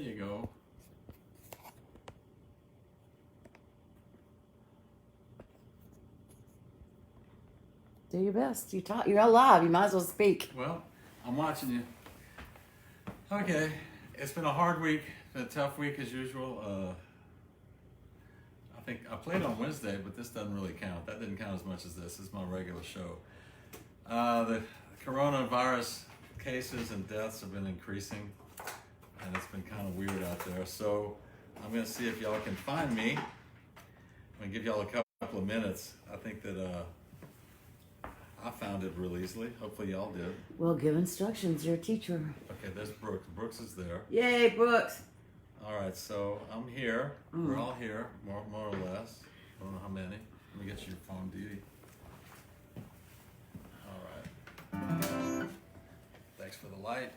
you go. Do your best. You're alive. You might as well speak. Well, I'm watching you. Okay, it's been a hard week, a tough week as usual. I think I played on Wednesday, but this doesn't really count. That didn't count as much as this. This is my regular show. The coronavirus cases and deaths have been increasing, and it's been kind of weird out there. So I'm going to see if y'all can find me. I'm going to give y'all a couple of minutes. I think that I found it real easily. Hopefully y'all did. Well, give instructions. You're a teacher. Okay, there's Brooks. Brooks is there. Yay, Brooks. All right, so I'm here. We're all here, more or less. I don't know how many. Let me get you your phone, Dee. All right. Thanks for the light.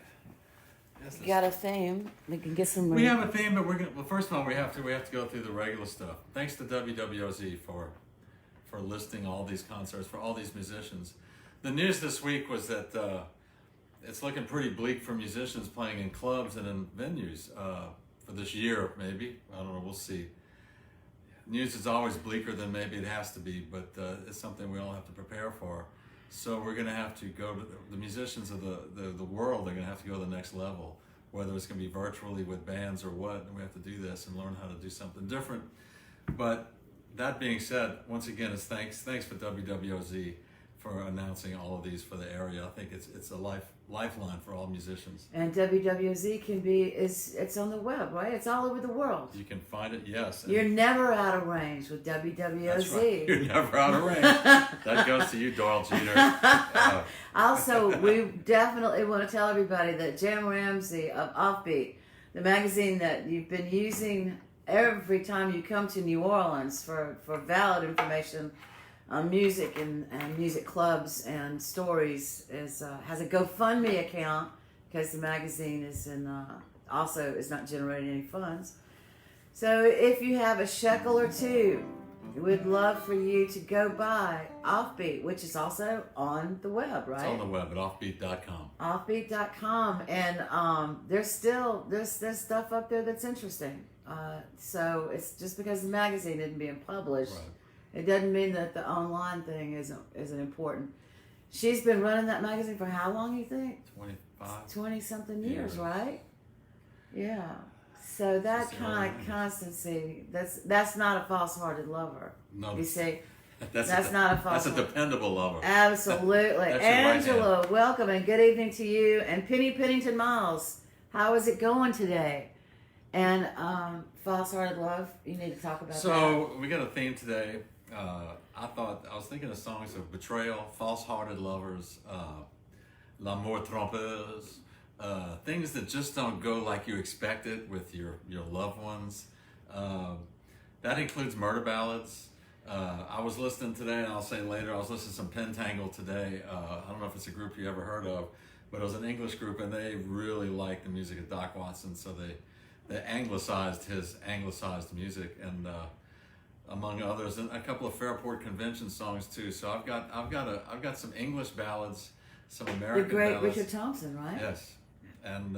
Yes, You got a theme. We can get some. we have a theme, but we're gonna. Well, first of all, we have to go through the regular stuff. Thanks to WWOZ for listing all these concerts for all these musicians. The news this week was that it's looking pretty bleak for musicians playing in clubs and in venues for this year, maybe. I don't know, we'll see. News is always bleaker than maybe it has to be, but it's something we all have to prepare for. So we're going to have to go to the musicians of the world. They're going to have to go to the next level, whether it's going to be virtually with bands or what. And we have to do this and learn how to do something different. But that being said, once again, it's thanks for WWOZ for announcing all of these for the area. I think it's a lifeline for all musicians. And WWOZ it's on the web, right? It's all over the world. You can find it, yes. You're never out of range with WWOZ. That's right. You're never out of range. That goes to you, Doyle Jeter. Also, we definitely want to tell everybody that Jim Ramsey of Offbeat, the magazine that you've been using every time you come to New Orleans for valid information on music and music clubs and stories, has a GoFundMe account because the magazine is also is not generating any funds. So if you have a shekel or two, we'd love for you to go buy Offbeat, which is also on the web, right? It's on the web at offbeat.com. Offbeat.com, and there's stuff up there that's interesting. So it's just because the magazine isn't being published, Right. It doesn't mean that the online thing isn't important. She's been running that magazine for how long, you think? 20 something years, right? Yeah. So that kind of constancy, that's not a false-hearted lover. No. You see? That's not a false. That's a dependable lover. Absolutely. Angela, welcome and good evening to you. And Penny Pennington Miles, how is it going today? And false-hearted love, you need to talk about that. So we got a theme today. I was thinking of songs of betrayal, false-hearted lovers, l'amour trompeuse, things that just don't go like you expected with your loved ones. That includes murder ballads. I was listening today, and I'll say later, I was listening to some Pentangle today. I don't know if it's a group you ever heard of, but it was an English group, and they really liked the music of Doc Watson, so they anglicized his anglicized music, and among others, and a couple of Fairport Convention songs too. So I've got some English ballads, some American the great ballads. Richard Thompson, right? Yes, and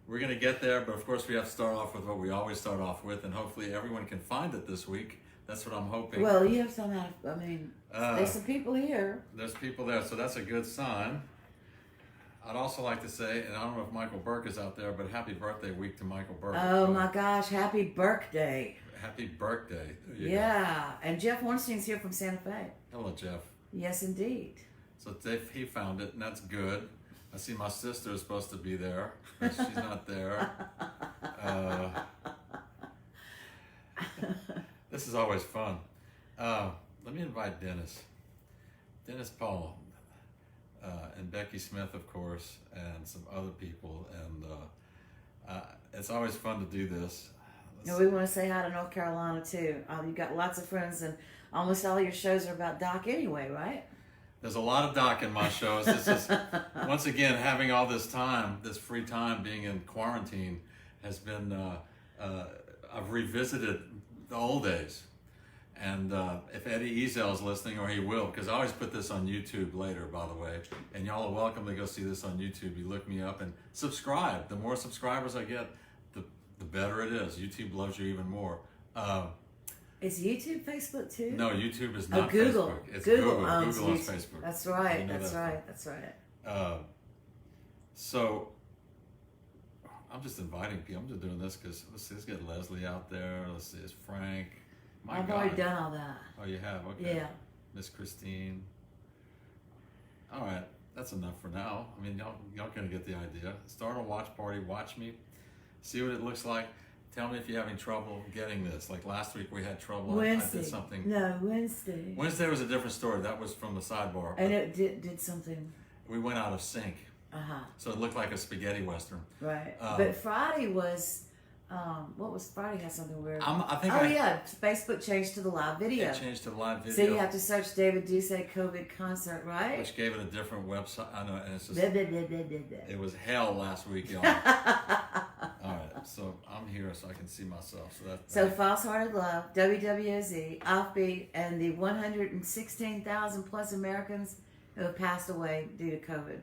we're gonna get there, but of course we have to start off with what we always start off with, and hopefully everyone can find it this week. That's what I'm hoping. Well, you have some. I mean, there's some people here. There's people there, so that's a good sign. I'd also like to say, and I don't know if Michael Burke is out there, but happy birthday week to Michael Burke. Oh my gosh, happy birthday. Happy birthday. Yeah, and Jeff Ornstein's here from Santa Fe. Hello, Jeff. Yes, indeed. So he found it, and that's good. I see my sister is supposed to be there, but she's not there. This is always fun. Let me invite Dennis Paul, and Becky Smith, of course, and some other people. And it's always fun to do this. And we want to say hi to North Carolina too. You've got lots of friends, and almost all your shows are about Doc anyway, right? There's a lot of Doc in my shows. This is, once again, having all this time, this free time, being in quarantine, has been, I've revisited the old days. And if Eddie Ezel's listening, or he will, because I always put this on YouTube later, by the way, and y'all are welcome to go see this on YouTube. You look me up and subscribe. The more subscribers I get, the better it is. YouTube loves you even more. Is YouTube Facebook too? No, YouTube is not Google. Facebook. It's Google Google owns owns YouTube. Facebook. That's right. You know That's that. right. That's right. So I'm just inviting people. I'm just doing this because let's get Leslie out there. Let's see, it's Frank. My I've God. already done all that. Oh, you have? Okay. Yeah. Miss Christine. All right, that's enough for now. I mean, y'all gonna get the idea. Start a watch party. Watch me. See what it looks like. Tell me if you're having trouble getting this. Like last week, we had trouble. Wednesday. I did something. No, Wednesday. Wednesday was a different story. That was from the sidebar. And it did something. We went out of sync, so it looked like a spaghetti western. Right. But Friday was, what was Friday? Had something weird. Yeah, Facebook changed to the live video. it changed to live video. So you have to search David Doucet COVID concert, right? Which gave it a different website. I know, and it's just Blah, blah, blah, blah, blah, blah. it was hell last week, y'all. All right, so I'm here so I can see myself. So False Hearted Love, WWOZ, Offbeat, and the 116,000 plus Americans who have passed away due to COVID.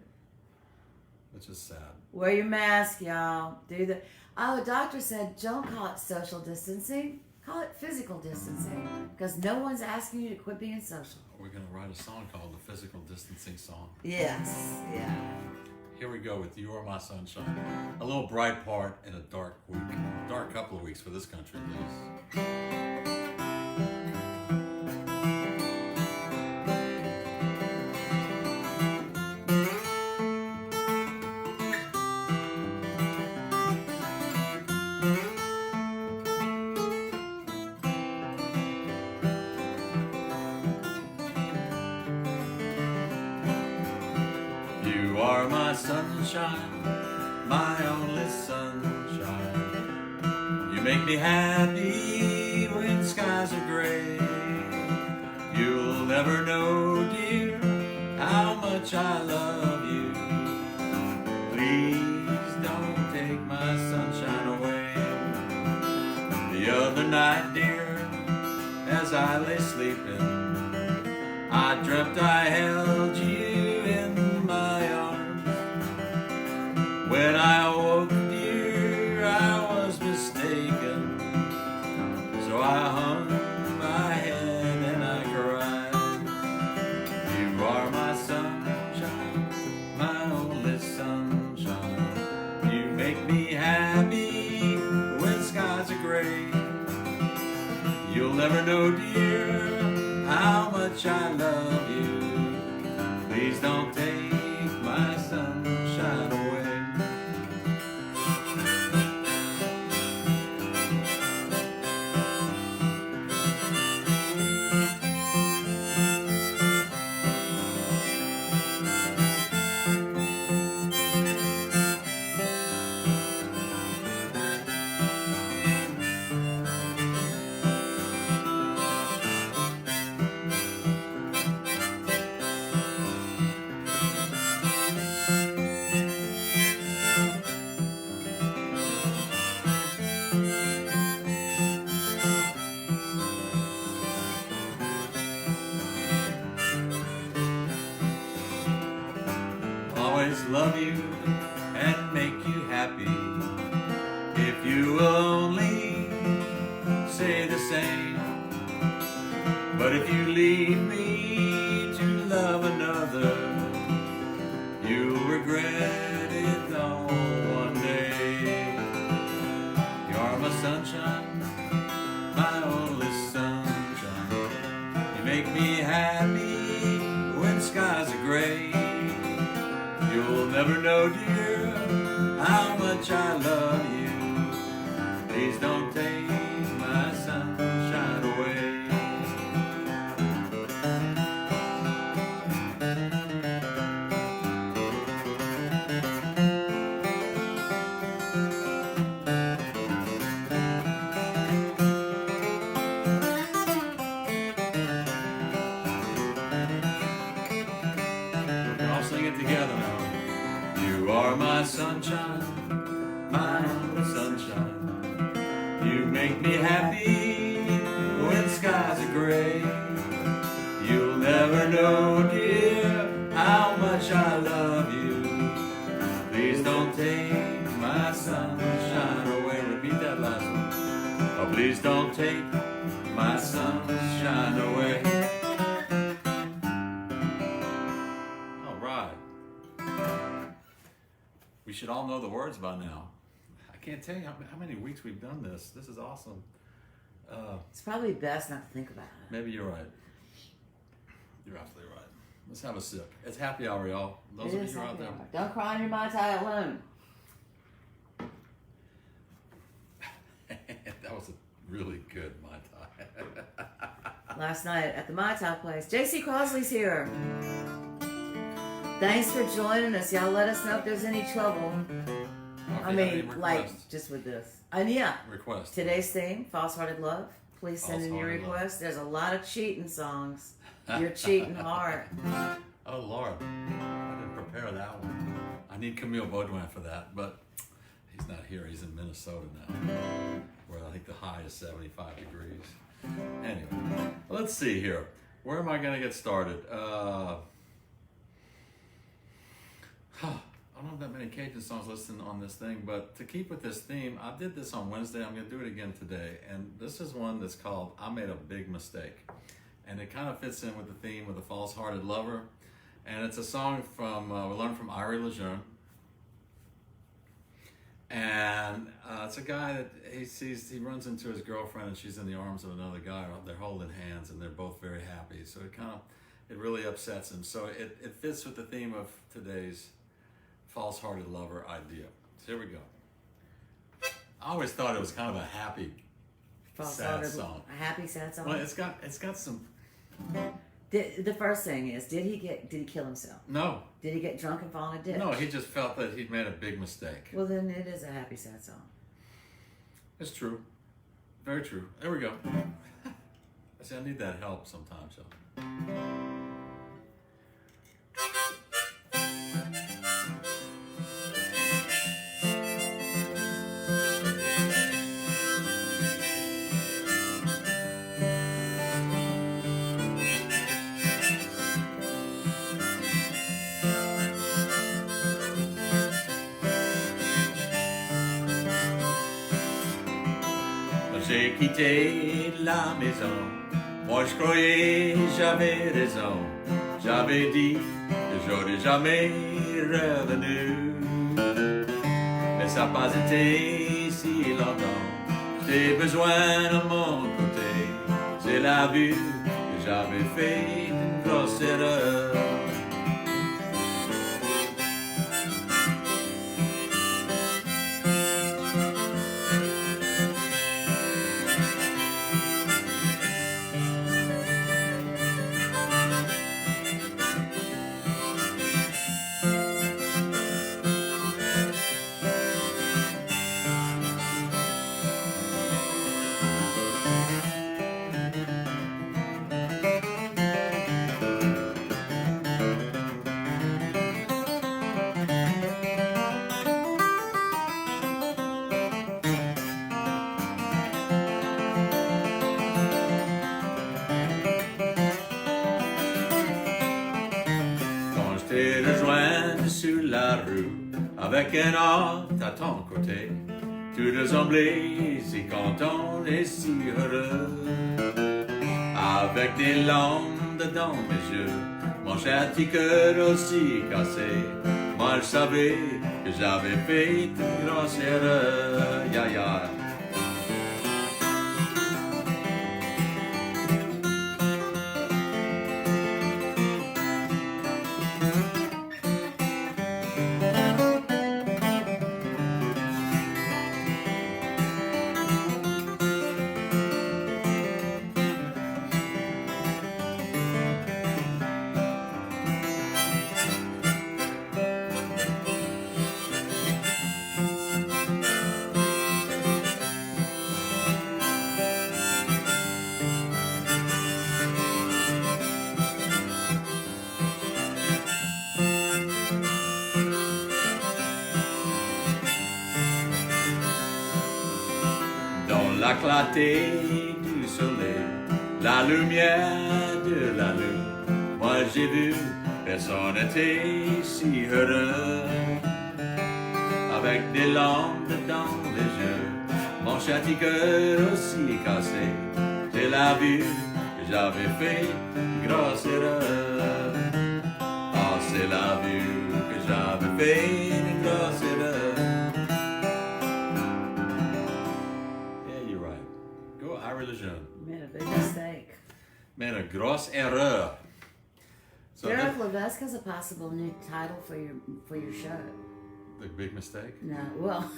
which is sad. Wear your mask, y'all. The doctor said don't call it social distancing. Call it physical distancing. Because no one's asking you to quit being social. We're gonna write a song called the Physical Distancing Song. Yes. Yeah. Here we go with You Are My Sunshine. A little bright part in a dark week. Dark couple of weeks for this country, at least. You are my sunshine, my only sunshine. You make me happy when skies are gray. You'll never know, dear, how much I love you. Please don't take my sunshine away. The other night, dear, as I lay sleeping, I dreamt I held you in my arms. When I awoke, dear, I was mistaken. So I hung my head and I cried. You are my sunshine, my only sunshine. You make me happy when skies are gray. You'll never know, dear, how much I love you. Please don't take my sunshine away. Always love you and make you happy. If you will only say the same. But if you leave me to love another, you'll regret it all one day. You're my sunshine, my only sunshine. You make me happy when skies are gray. You'll never know, dear, how much I love you. Please don't take my sunshine away. We can all sing it together now. You are my sunshine, my only sunshine. You make me happy when skies are gray. You'll never know, dear, how much I love you. Please don't take my sunshine away. Repeat that loud. Please don't take my sunshine away. All right. We should all know the words by now. I can't tell you how many weeks we've done this. This is awesome. It's probably best not to think about it. Maybe you're right. You're absolutely right. Let's have a sip. It's happy hour, y'all. Those of you who are out there. Don't cry in your Mai Tai alone. That was a really good Mai Tai. Last night at the Mai Tai place. JC Crosley's here. Thanks for joining us. Y'all let us know if there's any trouble. I mean, like, just with this. And yeah. Request. Today's theme, False-Hearted Love. Please send in your requests. There's a lot of cheating songs. You're cheating hard. Oh, Lord. I didn't prepare that one. I need Camille Baudouin for that, but he's not here. He's in Minnesota now, where I think the high is 75 degrees. Anyway, let's see here. Where am I going to get started? I don't have that many Cajun songs listed on this thing, but to keep with this theme, I did this on Wednesday. I'm going to do it again today. And this is one that's called I Made a Big Mistake. And it kind of fits in with the theme of the false-hearted lover. And it's a song from, we learned from Irie Lejeune. And it's a guy that he runs into his girlfriend and she's in the arms of another guy. They're holding hands and they're both very happy. So it really upsets him. So it fits with the theme of today's false-hearted lover idea. So here we go. I always thought it was kind of a happy, sad song. A happy, sad song? Well, it's got some... The first thing is, did he kill himself? No. Did he get drunk and fall in a ditch? No, he just felt that he'd made a big mistake. Well, then it is a happy, sad song. It's true. Very true. There we go. See, I need that help sometimes, y'all. J'ai quitté la maison, moi je croyais j'avais raison, j'avais dit que j'aurais jamais revenu, mais ça n'a pas été si longtemps, j'ai besoin de mon côté, c'est la vue que j'avais fait une grosse erreur. Sur la rue, avec un autre à ton côté, tu ressemblais si content et si heureux. Avec des larmes dedans mes yeux, mon cher petit cœur aussi cassé, moi je savais que j'avais fait une grosse erreur. Ya, ya. La clarté du soleil, la lumière de la lune, moi j'ai vu, personne n'était si heureux. Avec des larmes dans les yeux, mon Mon châti cœur aussi cassé, j'ai la vue que j'avais fait une grosse erreur. Ah, c'est la vue que j'avais fait une grosse erreur. Yeah, you're right. Go à religion. Made a big mistake. Made a grosse erreur. So Jared Levesque's a possible new title for your show. the big mistake? No, well,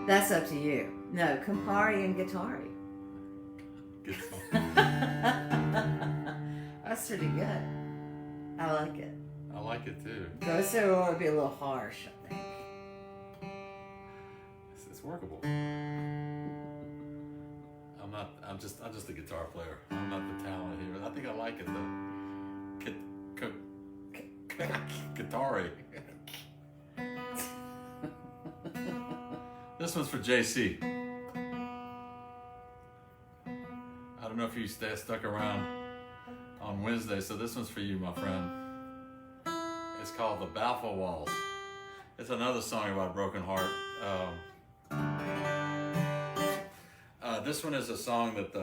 that's up to you. No, Campari and Guittari. That's pretty good. I like it. I like it too. Doucet would be a little harsh, I think. It's workable. I'm just a guitar player. I'm not the talent here. I think I like it though. Guitari. This one's for JC. I don't know if you stuck around on Wednesday, so this one's for you, my friend. It's called The Balfour Waltz. It's another song about a broken heart. This one is a song that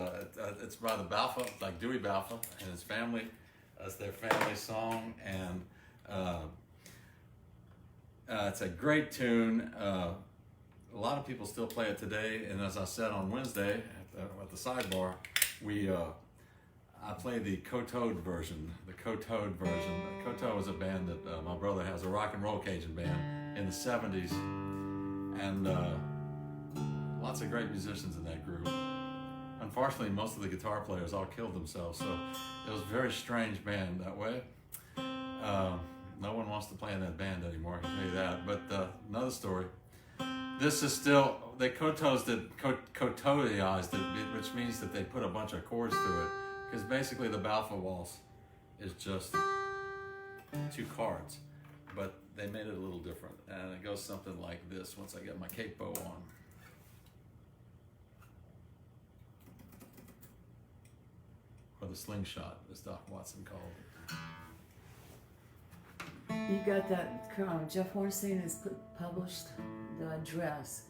it's by the Balfour, like Dewey Balfour and his family. It's their family song, and it's a great tune. A lot of people still play it today, and as I said on Wednesday at the sidebar, I play the Courtyard version. The Courtyard version. Courtyard was a band that my brother has, a rock and roll Cajun band in the 70s, and lots of great musicians in that group. Unfortunately, most of the guitar players all killed themselves, so it was a very strange band that way. No one wants to play in that band anymore, I can tell you that. But another story. This is still, they cotoized it, which means that they put a bunch of chords to it. Because basically the Balfour Waltz is just 2 chords. But they made it a little different. And it goes something like this once I get my capo on. Or the slingshot, as Doc Watson called it. You got that, Jeff Hornstein has published the address,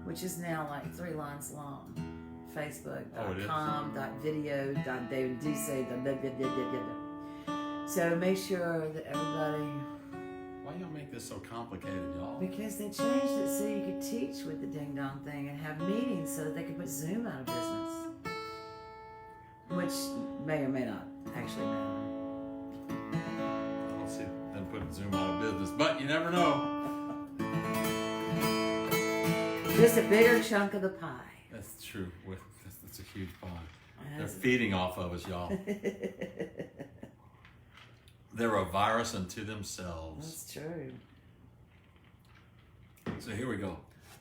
which is now like 3 lines long. Facebook.com.video.daviddoucet. So make sure that everybody... Why y'all make this so complicated, y'all? Because they changed it so you could teach with the ding dong thing and have meetings so that they could put Zoom out of business. Which may or may not actually matter. I don't see them putting Zoom out of business, but you never know. Just a bigger chunk of the pie. That's true. That's a huge pie. They're feeding off of us, y'all. They're a virus unto themselves. That's true. So here we go.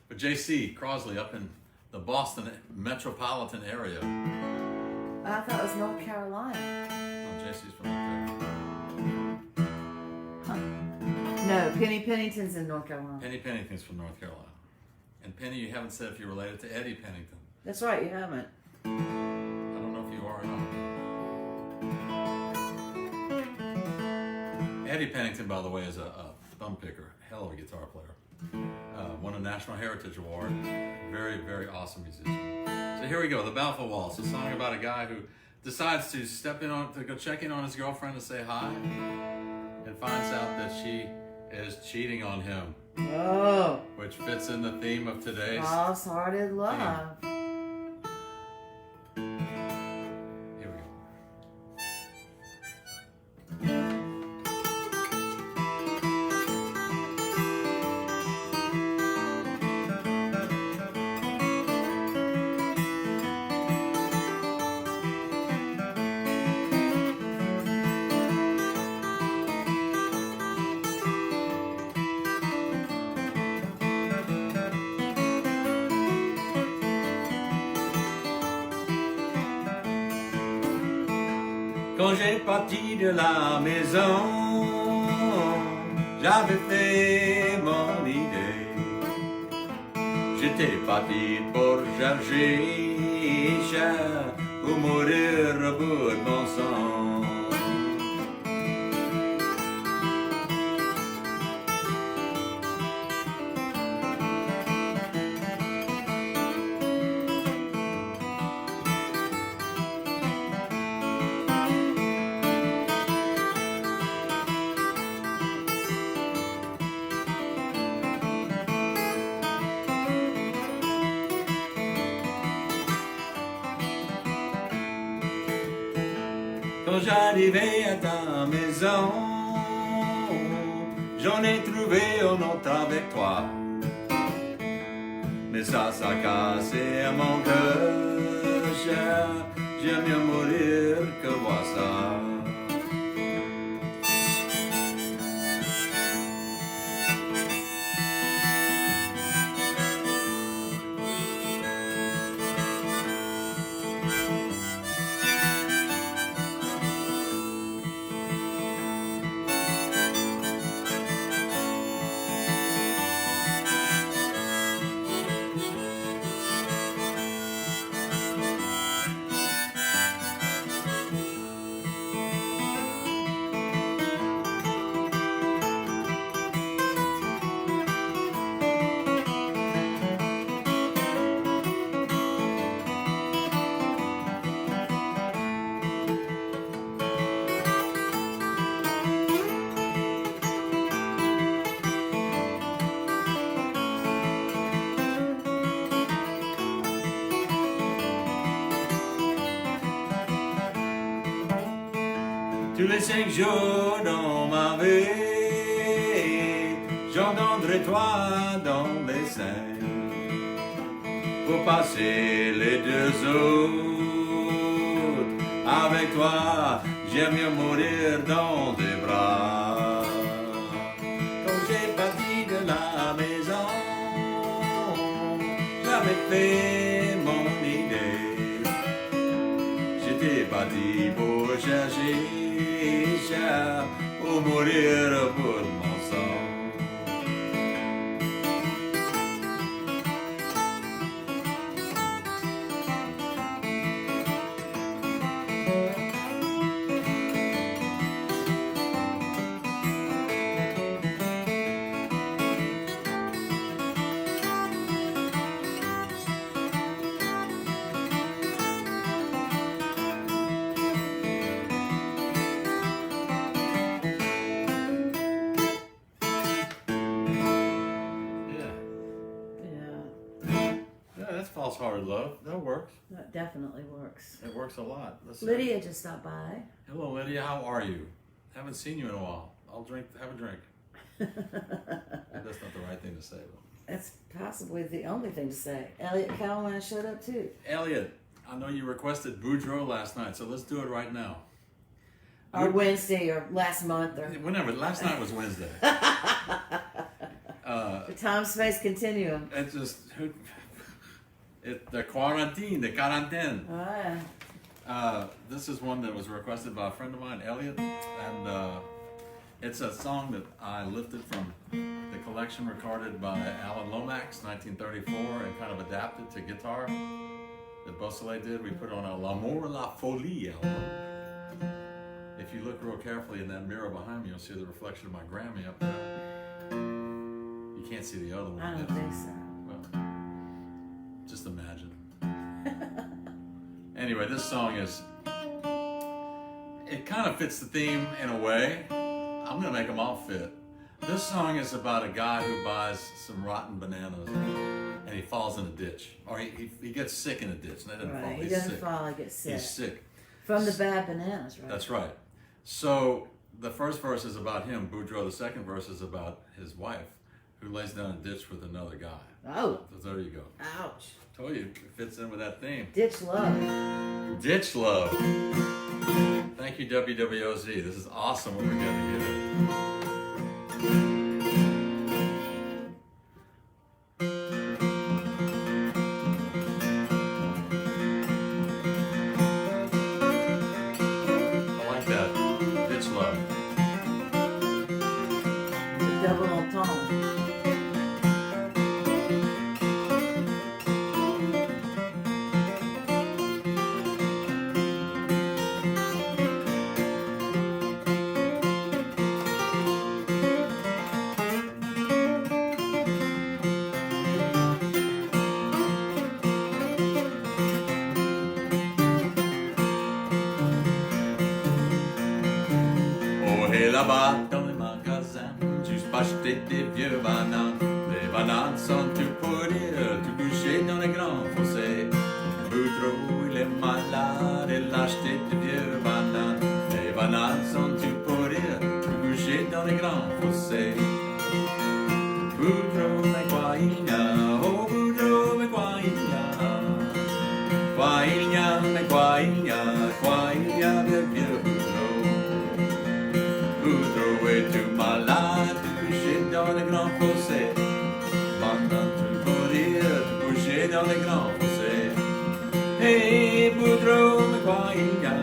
But J.C. Crosley up in the Boston metropolitan area. I thought it was North Carolina. Oh, J.C.'s from up there. Huh. No, Penny Pennington's in North Carolina. Penny Pennington's from North Carolina. And Penny, you haven't said if you're related to Eddie Pennington. That's right, you haven't. I don't know if you are or not. Eddie Pennington, by the way, is a thumb picker, hell of a guitar player. Won a National Heritage Award. Very, very awesome musician. So here we go, the Balfour Waltz, a song about a guy who decides to go check in on his girlfriend and say hi, and finds out that she is cheating on him. Oh. Which fits in the theme of today's cross-hearted love. Here we go. Quand j'ai parti de la maison, j'avais fait mon idée. J'étais parti pour chercher pour mourir au bout de mon sang. Quand j'arrivais à ta maison, j'en ai trouvé un autre avec toi. Mais ça cassé à mon cœur, cher. J'aime mieux mourir que voir ça. Tous les 5 jours dans ma vie, j'entendrai toi dans mes seins. Pour passer les 2 autres, avec toi, j'aime mieux mourir dans tes bras. Quand j'ai parti de la maison, j'avais fait mon idée. J'étais parti pour chercher ou mourir pour mon sang. False-hearted love. That works. That definitely works. It works a lot. Lydia just stopped by. Hello, Lydia. How are you? Haven't seen you in a while. I'll have a drink. That's not the right thing to say, though. That's possibly the only thing to say. Elliot Cowan showed up too. Elliot, I know you requested Boudreaux last night, so let's do it right now. Or Wednesday, or last month, or whenever. Last night was Wednesday. The time-space continuum. It's just the quarantine. Oh, yeah. This is one that was requested by a friend of mine, Elliot, and it's a song that I lifted from the collection recorded by Alan Lomax, 1934, and kind of adapted to guitar that Beausoleil did. We put on a L'amour et la folie album. If you look real carefully in that mirror behind me, you'll see the reflection of my Grammy up there. You can't see the other one. I don't think so. Well, just imagine. Anyway, this song it kind of fits the theme in a way. I'm going to make them all fit. This song is about a guy who buys some rotten bananas and he falls in a ditch. Or he gets sick in a ditch. And he doesn't fall. He doesn't fall, he gets sick. He's sick. From the bad bananas, right? That's right. So the first verse is about him, Boudreaux. The second verse is about his wife, who lays down a ditch with another guy. Oh. So there you go. Ouch. Told you, it fits in with that theme. Ditch love. Ditch love. Thank you, WWOZ. This is awesome what we're getting together. I like that. Ditch love. The double entendre. Là-bas dans les magasins, juste pour acheter des vieux bananes. Les bananes sont tout pourries, tout couchées dans les grands fossés. Boudreaux, il est malade, il a acheté des vieux bananes. fossé. Pendant tout courir, tout coucher dans les grands fossés. Hey, Boudreau, mais quoi il y a?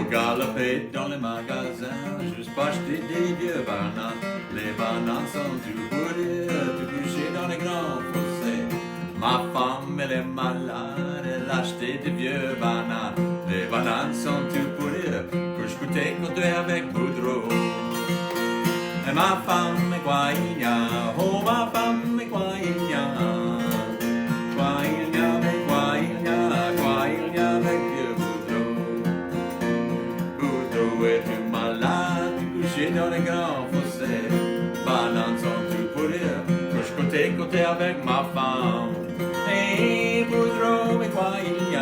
Galoper dans les magasins, juste pour acheter des vieux bananes. Les bananes sont tout pourries, tout couchées dans les grands fossés. Ma femme, elle est malade, elle a acheté des vieux bananes. Les bananes sont tout pourries, que je goûtais côté avec Boudreau. Et ma femme, mais quoi il y a? Oh, ma femme, mais quoi il y a? Quoi il y a, mais quoi il y a? Quoi il y a avec vieux Boudreau? Es-tu malade, couché dans les grands fossés? Bananes sont tout pourries, que je côté avec ma femme. Hey, Boudreau, mais quoi il y a?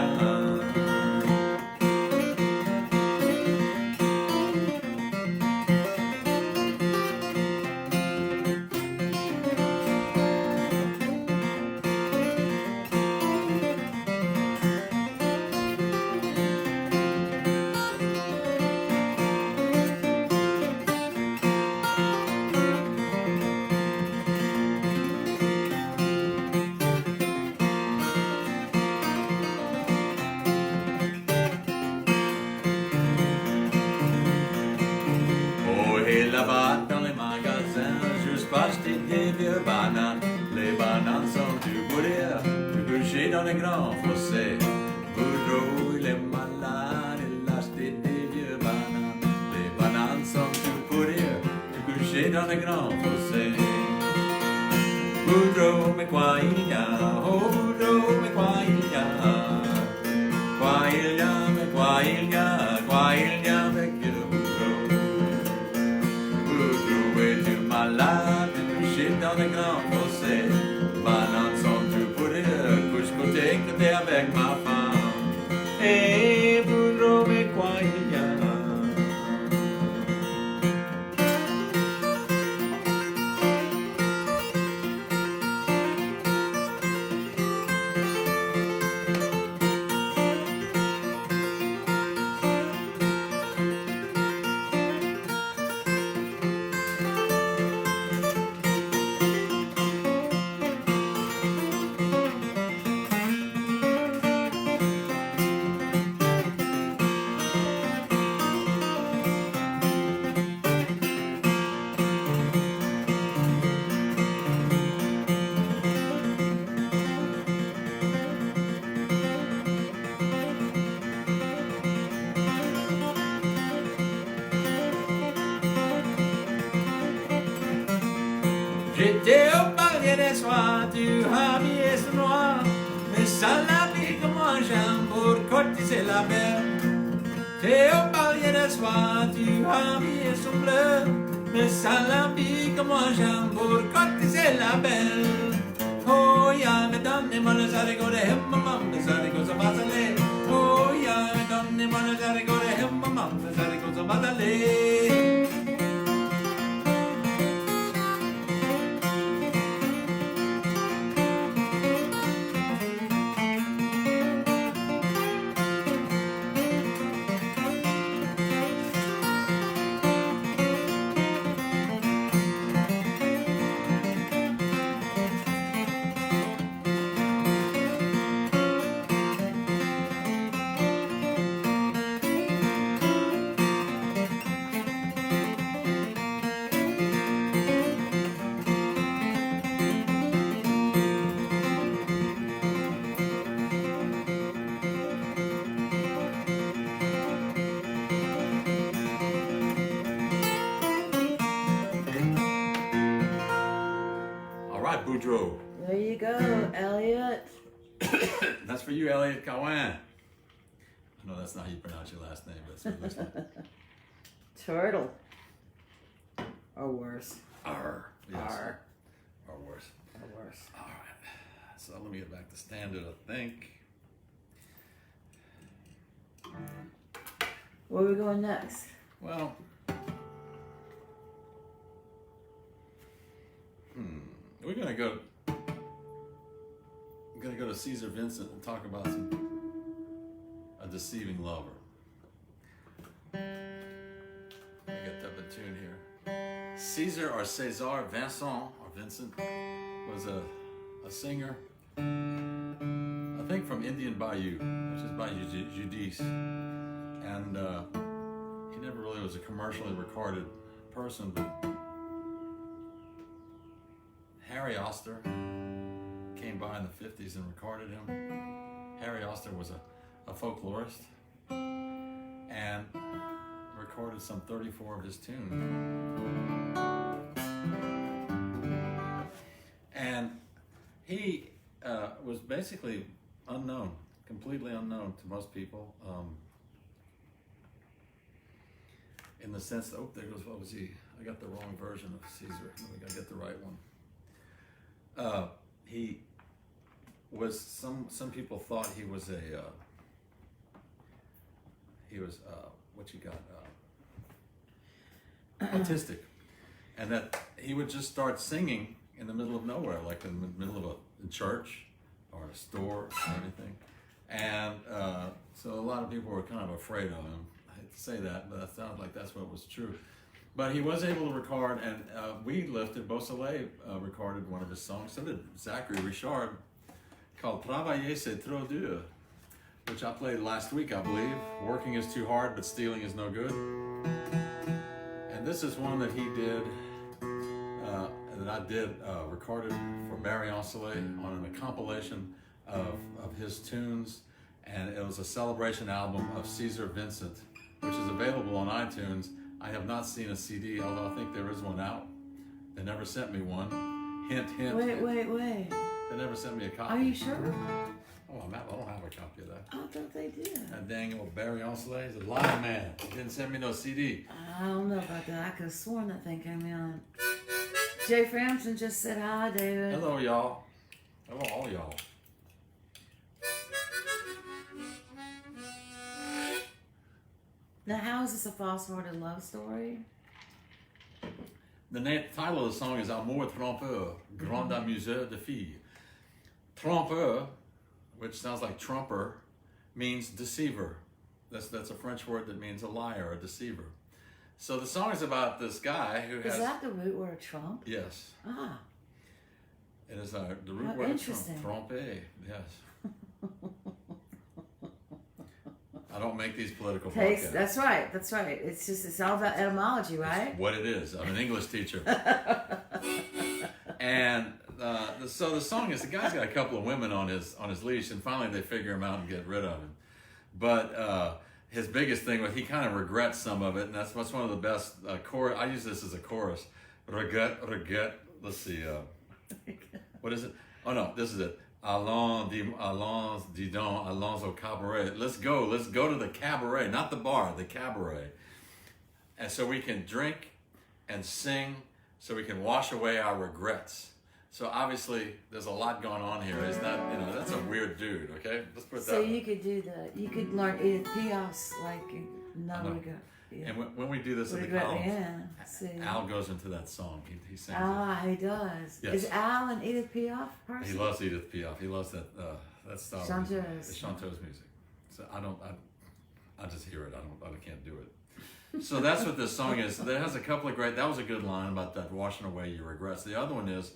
Là-bas dans les magasins, juste pour acheter des vieux bananes. Les bananes sont tout pourries, tout couchées dans les grands fossés. Boudreau, il est malade, il a acheté des vieux bananes. Les bananes sont tout pourries, tout couchées dans les grands fossés. Boudreau, mais quoi il y a? Oh, Boudreau, mais quoi il y a? Quoi il y a, mais quoi il y a? Quoi il y a avec vieux es-tu malade, couché dans les grands fossés? Bananes sont tout pourries, couche côté avec ma femme. Hey, Boudreau, mais quoi il y a? J'étais au palier des soirs, tu as mis ce noir. Mais ça l'a pris comme un jambe pour cotiser la belle. T'es au palier des soirs, tu as mis son bleu. Mais ça l'a pris comme un jambe pour cotiser la belle. Oh ya, me donnez-moi les haricots de maman, les haricots à basaler. Oh ya, me donnez-moi les haricots de maman, les haricots à basaler. Boudreau. There you go, Elliot. That's for you, Elliot Cowan. I know that's not how you pronounce your last name, but that's what it looks like. Turtle. Or worse. R. Yes. R. Or worse. Or worse. All right. So let me get back to standard, I think. Where are we going next? Well, we're gonna go to Caesar Vincent and talk about a deceiving lover. I got the tune here. Caesar or César Vincent or Vincent was a singer, I think from Indian Bayou, which is Bayou Judice, and he never really was a commercially recorded person, but Harry Oster came by in the 50s and recorded him. Harry Oster was a folklorist and recorded some 34 of his tunes. And he was basically unknown, completely unknown to most people, in the sense that, oh, there goes, what was he? I got the wrong version of Caesar. We gotta get the right one. He was, some people thought he was autistic, and that he would just start singing in the middle of nowhere, like in the middle of a church or a store or anything. And so a lot of people were kind of afraid of him. I hate to say that, but that sounds like that's what was true. But he was able to record, and we lifted, Beausoleil recorded one of his songs, so did Zachary Richard, called Travailler c'est trop dur, which I played last week, I believe. Working is too hard, but stealing is no good. And this is one that he did, that I did, recorded for Marion Soleil on a compilation of his tunes, and it was a celebration album of Caesar Vincent, which is available on iTunes. I have not seen a CD, although I think there is one out. They never sent me one. Hint, hint. Wait. They never sent me a copy. Are you sure? Oh, I don't have a copy of that. I thought they did. That dang old Barry Onsley is a lying man. He didn't send me no CD. I don't know about that. I could have sworn that thing came in. Jay Frampton just said hi, David. Hello, y'all. Hello, all y'all. Now, how is this a false-hearted love story? The title of the song is Amour trompeur, grand amuseur de filles. Trompeur, which sounds like trumper, means deceiver. That's a French word that means a liar, a deceiver. So the song is about this guy who has... Is that the root word trump? Yes. Ah. It is the root How word interesting. tromper, yes. I don't make these political podcasts. That's right. It's all about etymology, right? It's what it is. I'm an English teacher. And so the song is, the guy's got a couple of women on his leash, and finally they figure him out and get rid of him. But his biggest thing was he kind of regrets some of it, and that's one of the best chorus. I use this as a chorus. Regret. Let's see. What is it? Oh no, this is it. Allons, dis donc, allons au cabaret. Let's go to the cabaret, not the bar, the cabaret. And so we can drink and sing, so we can wash away our regrets. So obviously, there's a lot going on here. It's not, that's a weird dude, okay? Let's put it that So way. you could learn Edith Piaf's, like, no regret. Yeah. And when we do this at the Regret, columns, yeah. Al goes into that song. He sings it. Ah, he does. Yes. Is Al an Edith Piaf person? He loves Edith Piaf. He loves that style of Chanteuse. music. The chanteuse music. So I just hear it. I can't do it. So that's what this song is. That has a couple of that was a good line about that washing away your regrets. The other one is,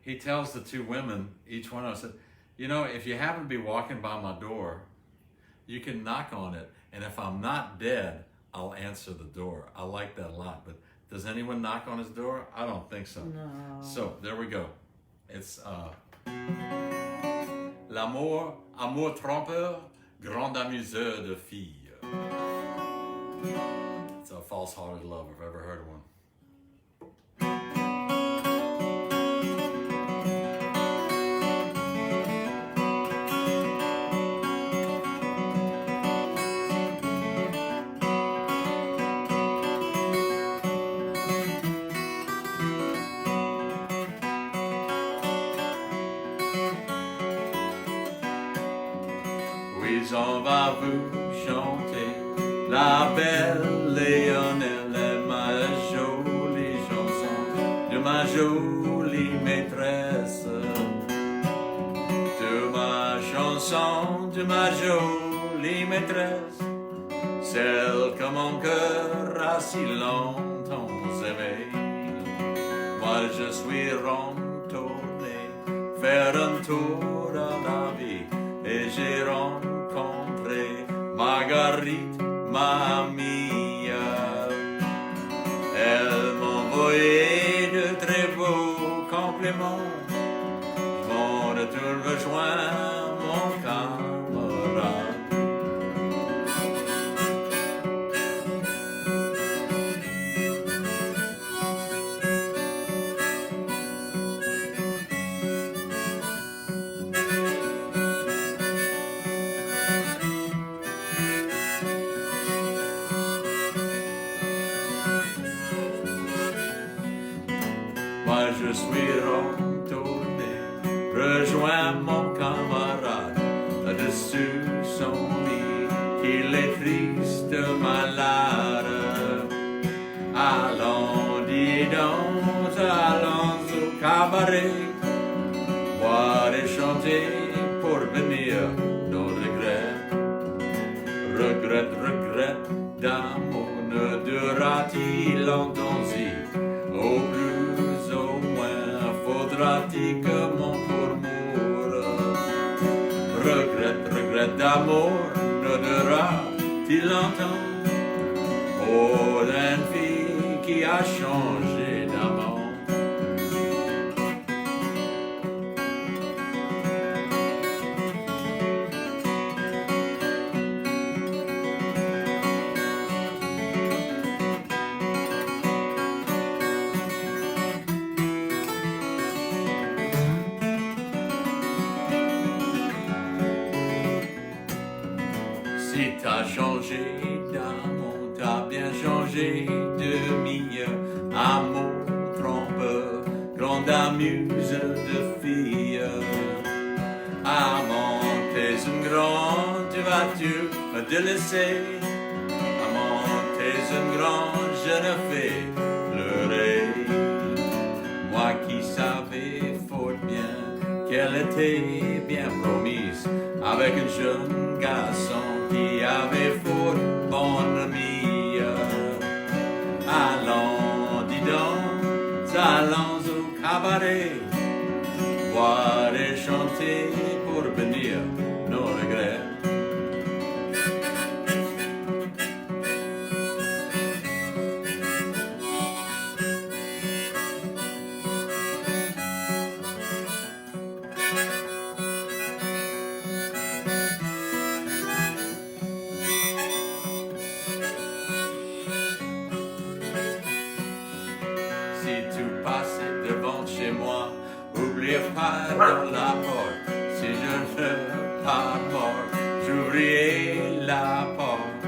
he tells the two women, each one of them said, if you happen to be walking by my door, you can knock on it, and if I'm not dead, I'll answer the door. I like that a lot, but does anyone knock on his door? I don't think so. No. So there we go. It's L'amour, amour trompeur, grand amuseur de filles. It's a false-hearted love, if I've ever heard of one. on va vous chanter la belle Léonelle est ma jolie chanson de ma jolie maîtresse. De ma chanson, de ma jolie maîtresse, celle que mon cœur a si longtemps aimée. Moi je suis retourné faire un tour dans la vie et j'ai rencontré Marguerite, ma amie. Elle m'envoyait de très beaux compliments. Mon retour rejoint mon camarade. Moi je suis retourné, rejoins mon camarade dessus son lit, qu'il est triste, malade. Allons, dis donc, allons au cabaret, boire et chanter pour venir nos regrets. Regrette d'amour ne durera-t-il longtemps si au plus au moins faudra-t-il que mon pour mourra. Regrette d'amour ne durera-t-il longtemps. Oh, d'une fille qui a changé d'amant. Si t'as changé d'amour, t'as bien changé de milieu. Amour trompeur, grande amuse de fille. Amant, t'es une grande, tu vas-tu me délaisser? Amant, t'es une grande, je ne fais pleurer. Moi qui savais fort bien qu'elle était bien promise avec un jeune garçon qui avait fort bonne amie. Allons, dis donc, allons au cabaret, boire et chanter pour venir nos regrets. Si tu passais devant chez moi, oublie pas dans la porte. Si je ne pas mort, j'ouvrirai la porte.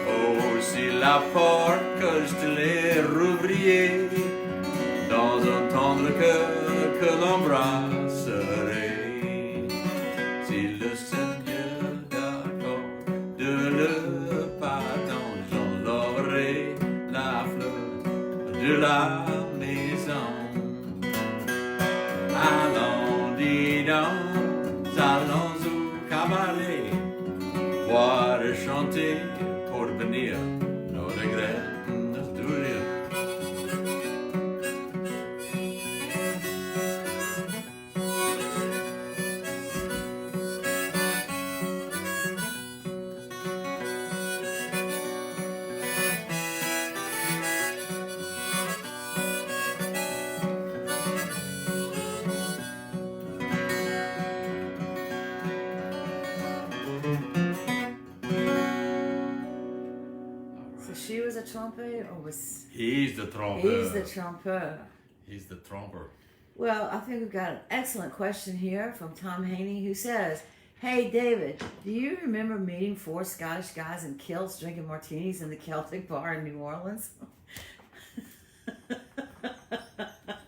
Oh, si la porte que je te l'ai rouvrirai, dans un tendre cœur que l'embrasserai. Si le Seigneur d'accord de le pardon, j'enlèverai la fleur de la maison. Allons, dis donc, allons au cabaret, boire et chanter pour venir nos regrets. So she was a tromper, or was He's the tromper. he's the tromper? He's the tromper. Well, I think we've got an excellent question here from Tom Haney, who says, "Hey David, do you remember meeting 4 Scottish guys in kilts drinking martinis in the Celtic bar in New Orleans?"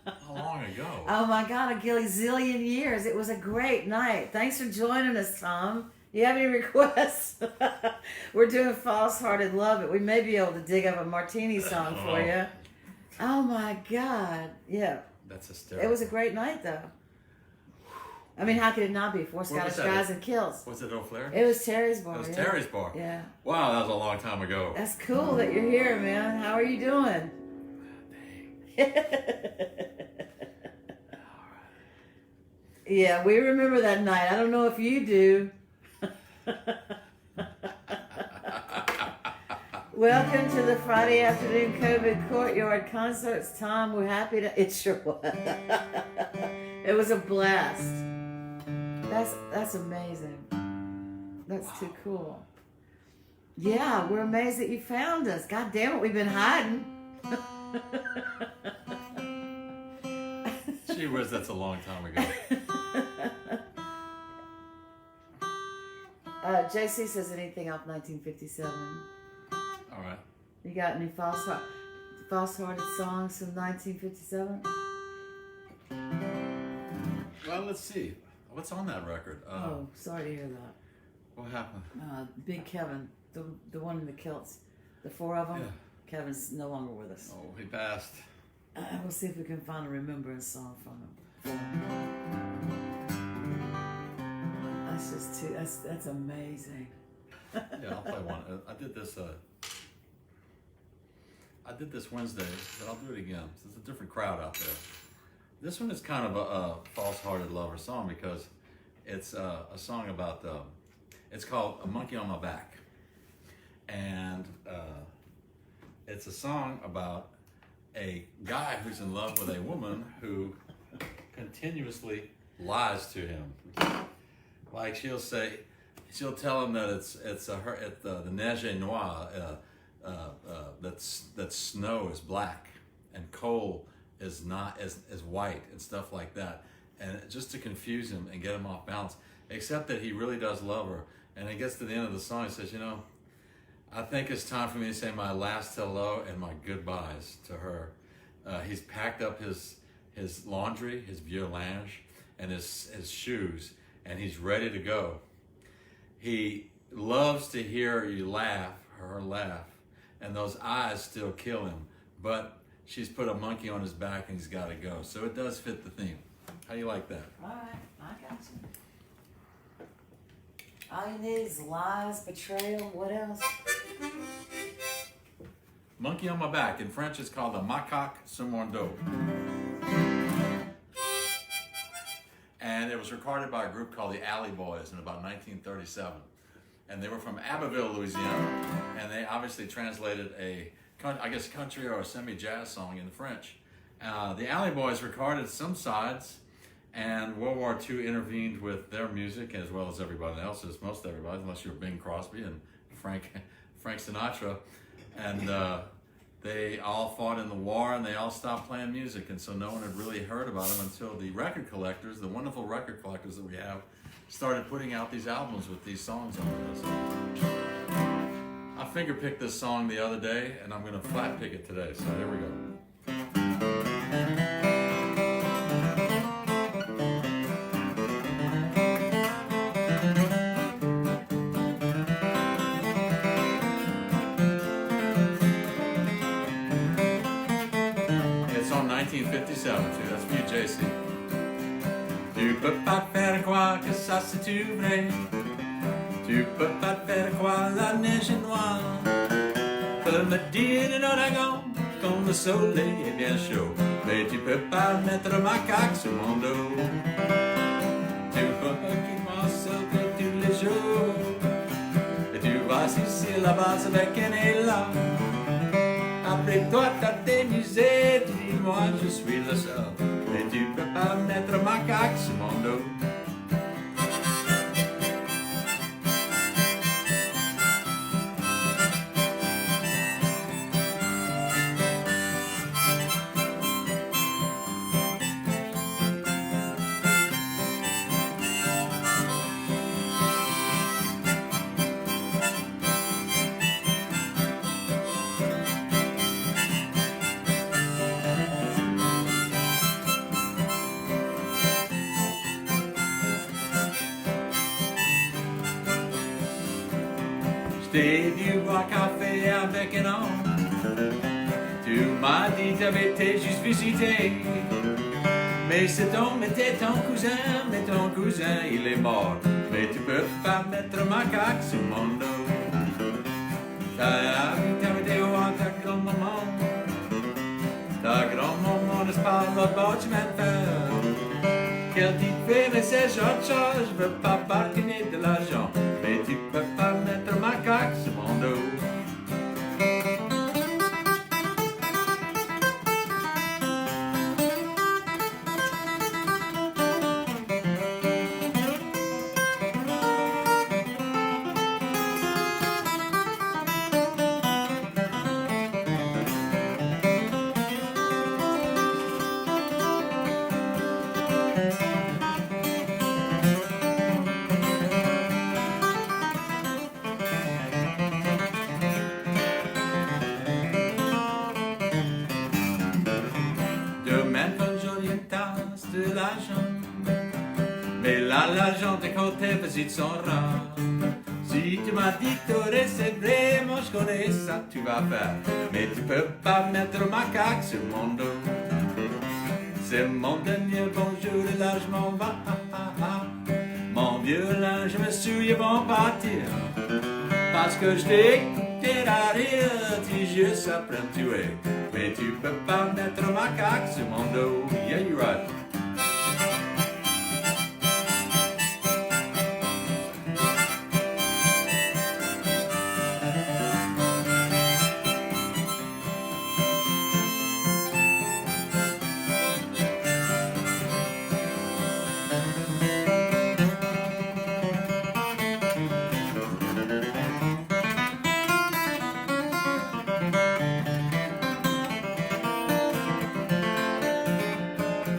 How long ago? Oh my God, a gazillion years. It was a great night. Thanks for joining us, Tom. You have any requests? We're doing False Hearted Love It. We may be able to dig up a martini song for you. Oh my God. Yeah. That's hysterical. It was a great night, though. I mean, how could it not be? Four Scottish guys and kills. Was it Eau Flair? It was Terry's bar. It was yeah. Terry's bar. Yeah. Wow, that was a long time ago. That's cool that you're here, man. How are you doing? Yeah, we remember that night. I don't know if you do. Welcome to the Friday afternoon COVID Courtyard concerts, Tom. We're happy to. It sure was. It was a blast. That's amazing. That's too cool. Yeah, we're amazed that you found us. God damn it, we've been hiding. Gee whiz, that's a long time ago. JC says anything off 1957. All right. You got any false-hearted songs from 1957? Well, let's see. What's on that record? Oh, sorry to hear that. What happened? Big Kevin, the one in the kilts, the four of them. Yeah. Kevin's no longer with us. Oh, he passed. We'll see if we can find a remembrance song from him. That's just too. That's amazing. Yeah, I'll play one. I did this Wednesday, but I'll do it again. There's a different crowd out there. This one is kind of a false-hearted lover song because it's a song about it's called "A Monkey on My Back," and it's a song about a guy who's in love with a woman who continuously lies to him. Like she'll tell him that it's the neige est noire, that snow is black and coal is not as white and stuff like that, and just to confuse him and get him off balance. Except that he really does love her, and it gets to the end of the song. He says, I think it's time for me to say my last hello and my goodbyes to her. He's packed up his laundry, his vieux linge, and his shoes, and he's ready to go. He loves to hear you laugh, her laugh, and those eyes still kill him. But she's put a monkey on his back and he's got to go. So it does fit the theme. How do you like that? All right, I got you. All you need is lies, betrayal, what else? Monkey on My Back. In French, it's called the macaque sur mon dos. And it was recorded by a group called the Alley Boys in about 1937. And they were from Abbeville, Louisiana. And they obviously translated a, country or a semi-jazz song in French. The Alley Boys recorded some sides, and World War II intervened with their music as well as everybody else's, most everybody, unless you're Bing Crosby and Frank Sinatra. And they all fought in the war, and they all stopped playing music, and so no one had really heard about them until the record collectors, the wonderful record collectors that we have, started putting out these albums with these songs on it. I finger-picked this song the other day, and I'm going to flat-pick it today, so here we go. It's on 1957 too, that's for you, JC. Tu peux pas faire croire que ça c'est tout vrai. Tu peux pas faire croire la neige est noire. Peux me dire une ouragan quand le soleil est bien chaud. Mais tu peux pas mettre ma caque sur mon dos. Tu peux qu'il m'en saute tous les jours. Et tu vas ici là-bas avec un élan. Après toi t'as démusé, dis-moi je suis le seul. Mais tu peux pas mettre ma caque sur mon dos. t'ai vu boire café avec un homme. Tu m'as dit t'avais été juste visité. Mais cet homme était ton cousin, mais ton cousin il est mort. Mais tu peux pas mettre ma caque sur mon dos. T'avais été voir ta grand-maman. Ta grand-maman ne parle pas bord du chemin de fer. Qu'elle dit fais mais c'est autre chose, je veux pas patiner de l'argent. Mais tu peux pas mettre ma caque sur mon dos. Demain quand j'aurai une tasse de l'argent, mais là l'argent de côté visite son rang. Si tu m'as dit que t'aurais, c'est vrai, moi je connais ça tu vas faire. Mais tu peux pas mettre ma caque sur mon dos. C'est mon dernier bonjour et là je m'en vais. Mon vieux linge, je me souviens vont partir. Parce que je t'ai écouté à rire, tu juste après me tuer. Mais tu peux pas mettre ma caque sur mon dos. Yeah, you're right.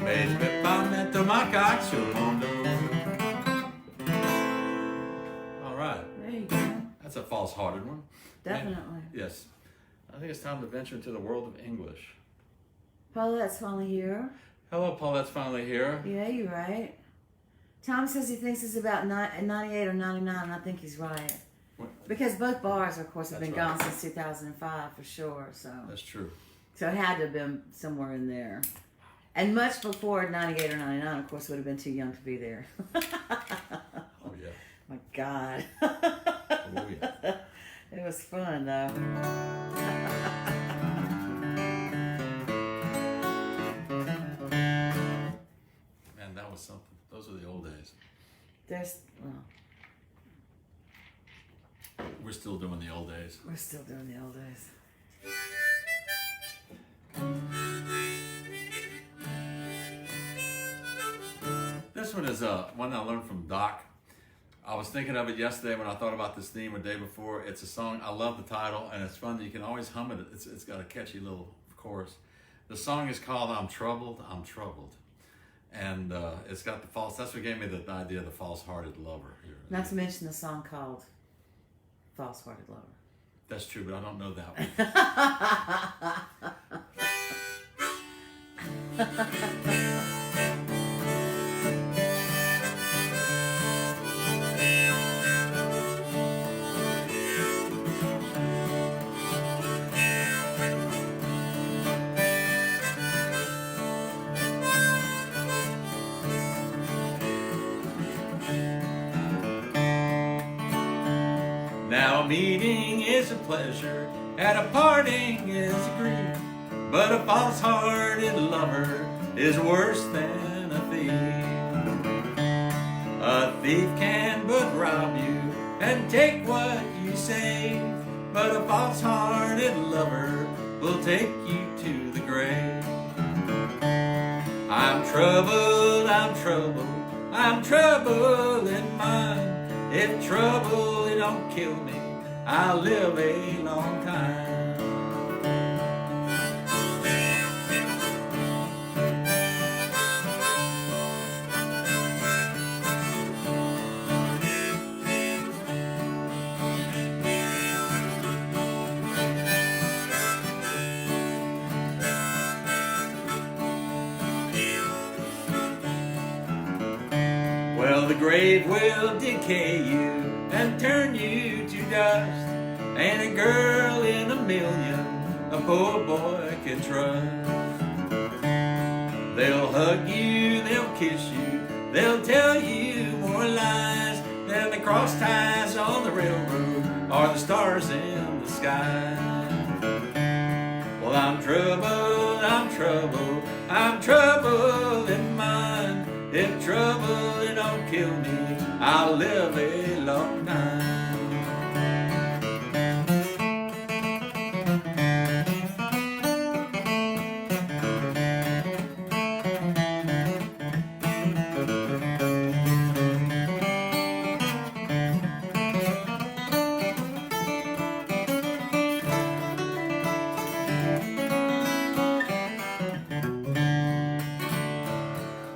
Mais je vais pas mettre ma caque sur mon dos. All right. There you go. That's a false-hearted one. Definitely. Yes. I think it's time to venture into the world of English. Paulette's finally here. Hello, Paulette's finally here. Yeah, you're right. Tom says he thinks it's about 98 or 99, and I think he's right. What? Because both bars, of course, have That's been right. gone since 2005 for sure. That's true. So it had to have been somewhere in there. And much before 98 or 99, of course, would have been too young to be there. Oh, yeah. My God. Oh, yeah. It was fun, though. Man, that was something. Those were the old days. Well, We're still doing the old days. we're still doing the old days. This one is one I learned from Doc. I was thinking of it yesterday when I thought about this theme or day before. It's a song, I love the title, and it's fun. You can always hum it. It's got a catchy little chorus. The song is called I'm Troubled, I'm Troubled. And it's got the false, that's what gave me the idea of the false-hearted lover here. Not to mention the song called False Hearted Lover. That's true, but I don't know that one. Now a meeting is a pleasure, and a parting is a grief. But a false-hearted lover is worse than a thief. A thief can but rob you and take what you save, but a false-hearted lover will take you to the grave. I'm troubled, I'm troubled, I'm troubled in mind. If trouble it don't kill me, I'll live a long time. Well, the grave will decay you and turn you to dust, Ain't a girl in a million a poor boy can trust. They'll hug you, they'll kiss you, they'll tell you more lies than the cross ties on the railroad or the stars in the sky. Well, I'm troubled, I'm troubled, I'm troubled in mind. If trouble it don't kill me, I'll live a long time.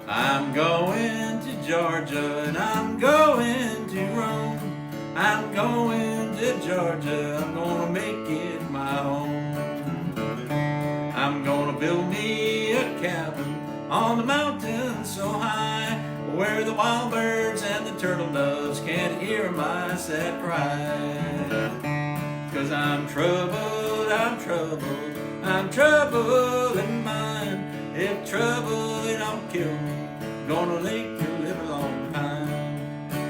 I'm going to Georgia and I'm going to Rome. I'm going to Georgia, I'm gonna make it my home. I'm gonna build me a cabin on the mountain so high, where the wild birds and the turtle doves can't hear my sad cry. 'Cause I'm troubled, I'm troubled, I'm troubled in mind. If trouble it don't kill me, gonna make you live a long time.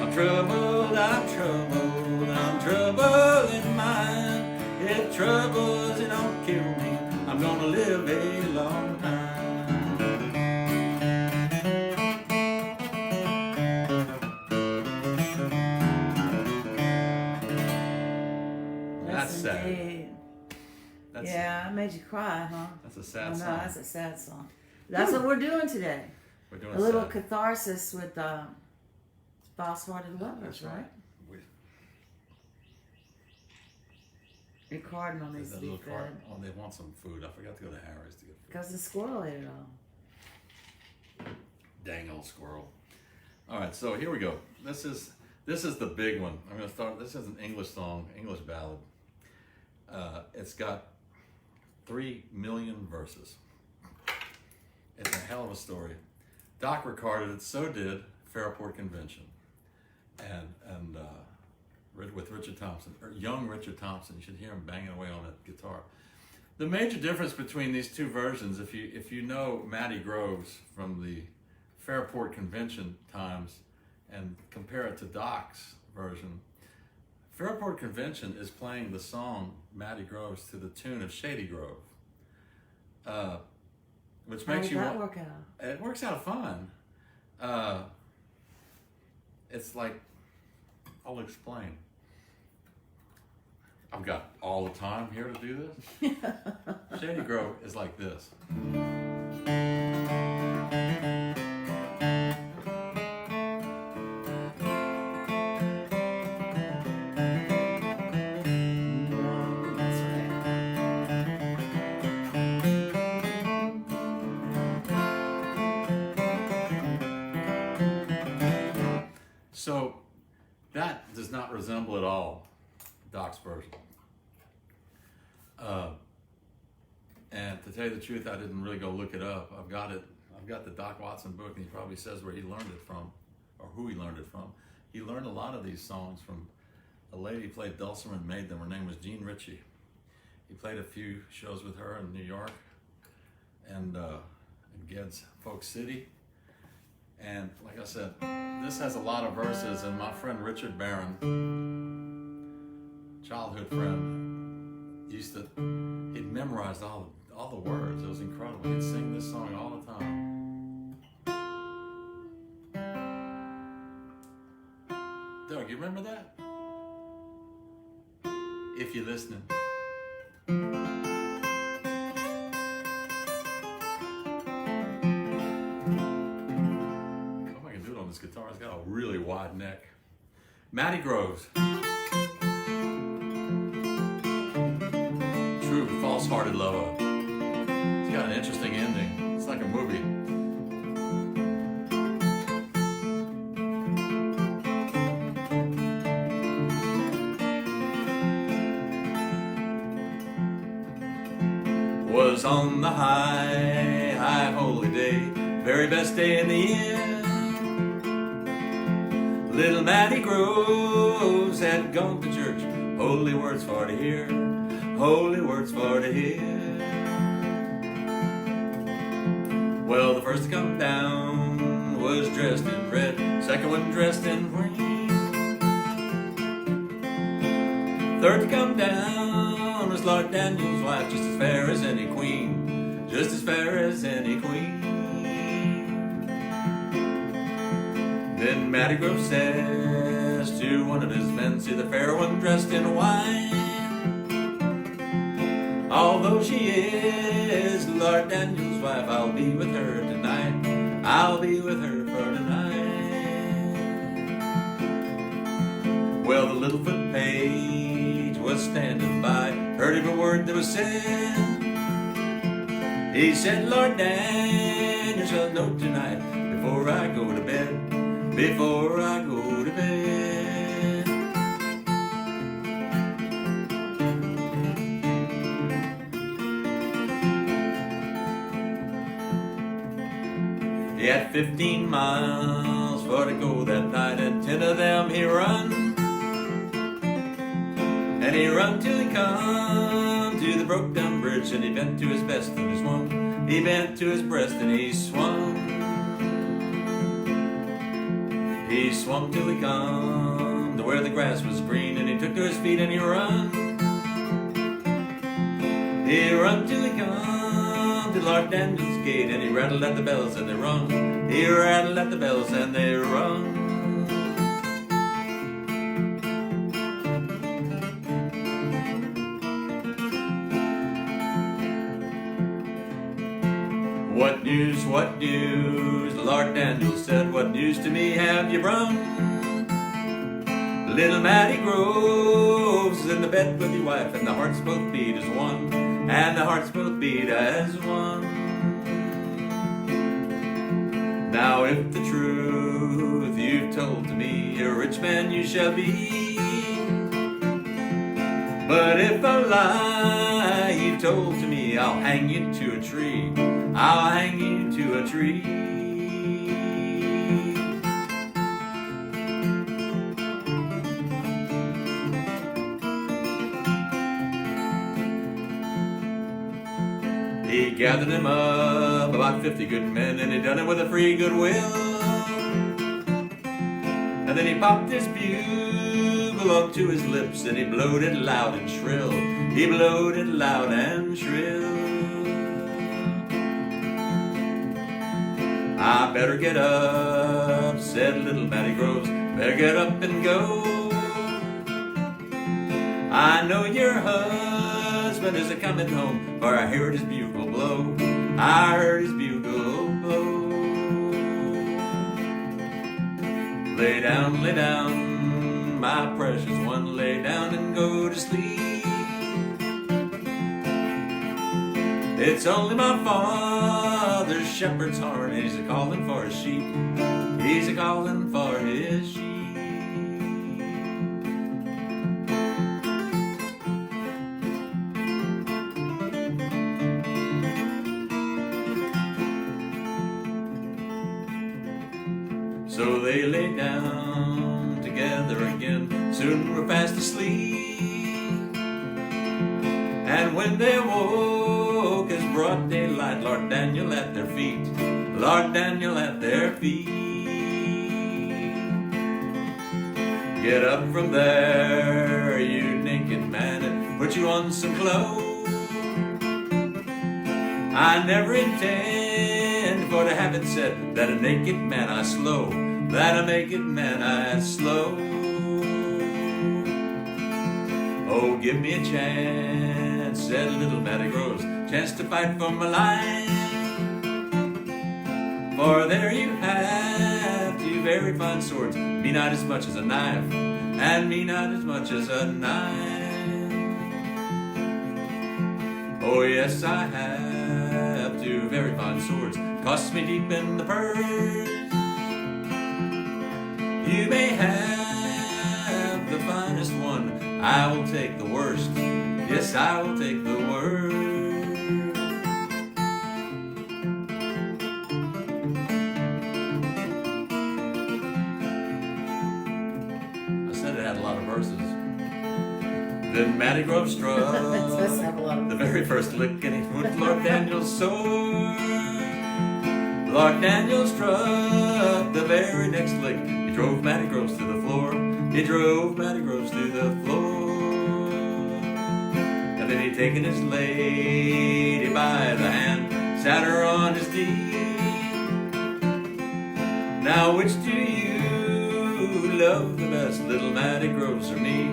I'm troubled, I'm troubled, I'm troubled in mind. If trouble it don't kill me, I'm gonna live a long time. That's sad. Indeed. That's, Yeah, it made you cry, huh? That's a Oh, sad no, song. that's a sad song. That's what we're doing today. We're doing A little sad. catharsis with false-hearted lovers, That's right? We- Your cardinal There's needs to that be little cart. fed. Oh, they want some food. I forgot to go to Harry's to get food. Because the squirrel ate it all. Dang old squirrel. All right, so here we go. This is the big one. I'm gonna start. This is an English song, English ballad. It's got 3 million verses. It's a hell of a story. Doc recorded it. So did Fairport Convention, and with Richard Thompson, or young Richard Thompson. You should hear him banging away on that guitar. The major difference between these two versions, if you know Matty Groves from the Fairport Convention times and compare it to Doc's version, Fairport Convention is playing the song Matty Groves to the tune of Shady Grove, which How makes did you that want. work out? It works out fine. It's like, I'll explain. I've got all the time here to do this. Shady Grove is like this. That's right. So that does not resemble at all Doc's version. And to tell you the truth, I didn't really go look it up. I've got the Doc Watson book, and he probably says where he learned it from, or who he learned it from. He learned a lot of these songs from a lady who played dulcimer and made them. Her name was Jean Ritchie. He played a few shows with her in New York and in Geddes Folk City. And like I said, this has a lot of verses, and my friend Richard Barron, childhood friend, he'd memorized all the words. It was incredible. He'd sing this song all the time. Doug, you remember that? If you're listening. This guitar has got a really wide neck. Matty Groves. True false-hearted lover. It's got an interesting ending. It's like a movie. Was on the high holy day, very best day in the year. Little Matty Groves had gone to church holy words for to hear, holy words for to hear. Well, the first to come down was dressed in red, second one dressed in green. Third to come down was Lord Daniel's wife, just as fair as any queen, just as fair as any queen. Then Matty Grove says to one of his men, see the fair one dressed in white. Although she is Lord Daniel's wife, I'll be with her tonight, I'll be with her for tonight. Well, the little foot page was standing by, heard every word that was said. He said, Lord Daniel shall know tonight, before I go to bed, before I go to bed. He had 15 miles for to go that night, and 10 of them he run. And he run till he come to the broke down bridge, and he bent to his best and he swung. He bent to his breast and he swung. He swung till he come to where the grass was green, and he took to his feet and he run. He run till he come to Lord Daniel's gate, and he rattled at the bells and they rung. He rattled at the bells and they rung. What news, Lord Daniel said, what news to me have you brung? Little Matty Grove's in the bed with your wife, and the hearts both beat as one, and the hearts both beat as one. Now if the truth you've told to me, a rich man you shall be. But if a lie you've told to me, I'll hang you to a tree, I'll hang you to a tree. He gathered him up, about 50 good men, and he done it with a free good will. And then he popped his bugle up to his lips, and he blowed it loud and shrill. He blowed it loud and shrill. I better get up, said little Matty Groves, better get up and go. I know your husband is a-coming home, for I heard his bugle blow, I heard his bugle blow. Lay down, my precious one, lay down and go to sleep. It's only my father's shepherd's horn, and he's a-calling for his sheep, he's a-calling for his sheep. So they lay down together again, soon were fast asleep. And when they woke as broad daylight, Lord Daniel at their feet, Lord Daniel at their feet. Get up from there, you naked man, and put you on some clothes. I never intend for to have it said that a naked man I slow, that a naked man I slow. Oh, give me a chance, said little Matty Groves, chance to fight for my life. For there you have two very fine swords, me not as much as a knife, and me not as much as a knife. Oh yes, I have two very fine swords, cost me deep in the purse. You may have the finest one, I will take the worst, yes, I will take the worst. I said it had a lot of verses. Then Matty Grove struck Let's have a lot of the very first lick, and he put Lord Daniels sore. Lord Daniels struck the very next lick. He drove Matty Groves to the floor. He drove Matty Groves to the floor. And then he taken his lady by the hand, sat her on his knee. Now which do you love the best, little Matty Groves or me?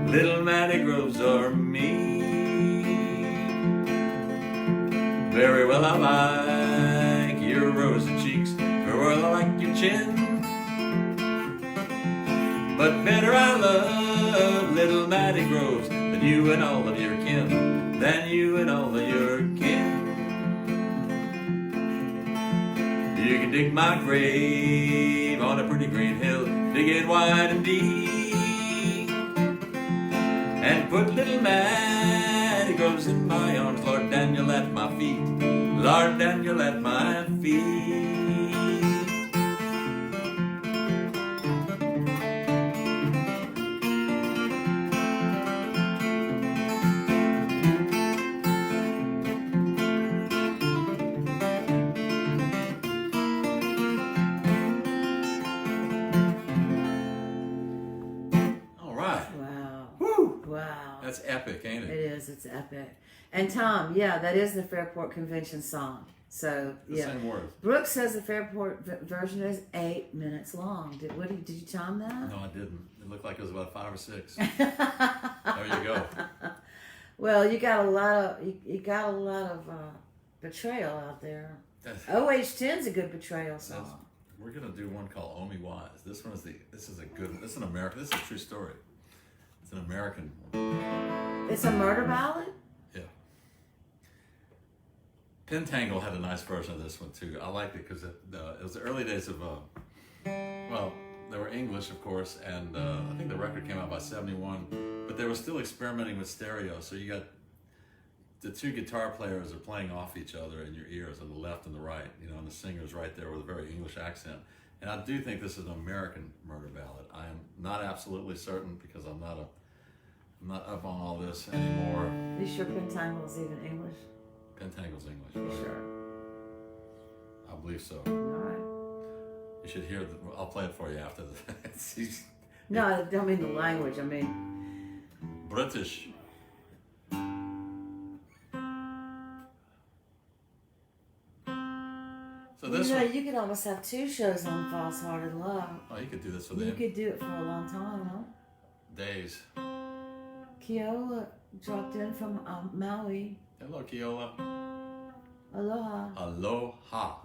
Little Matty Groves or me? Very well I like your rosy cheeks, very well I like your chin, but better I love little Matty Groves than you and all of your kin, than you and all of your kin. You can dig my grave on a pretty green hill, dig it wide and deep, and put little Matty Groves in my arms, Lord Daniel at my feet, Lord Daniel at my feet. That's epic, ain't it? It is. It's epic. And Tom, yeah, that is the Fairport Convention song. So The yeah, same words. Brooks says the Fairport version is 8 minutes long. Did you time that? No, I didn't. It looked like it was about 5 or 6. There you go. Well, you got a lot of betrayal out there. OH10's a good betrayal song. We're gonna do one called Omi Wise. This is an American. This is a true story. It's an American one. It's a murder ballad? Yeah. Pentangle had a nice version of this one too. I liked it because it was the early days of, well, they were English, of course, and I think the record came out by 71, but they were still experimenting with stereo. So you got the two guitar players are playing off each other in your ears on the left and the right, and the singer's right there with a very English accent. And I do think this is an American murder ballad. I am not absolutely certain because I'm not up on all this anymore. Are you sure Pentangle's even English? Pentangle's English. You Right? sure? I believe so. All right. You should hear. I'll play it for you after this. No, I don't mean the language. I mean British. So this one, you could almost have 2 shows on False Hearted Love. oh, you could do this for You them. could do it for a long time, huh? Days. Keola dropped in from Maui. Hello, Keola. Aloha. Aloha.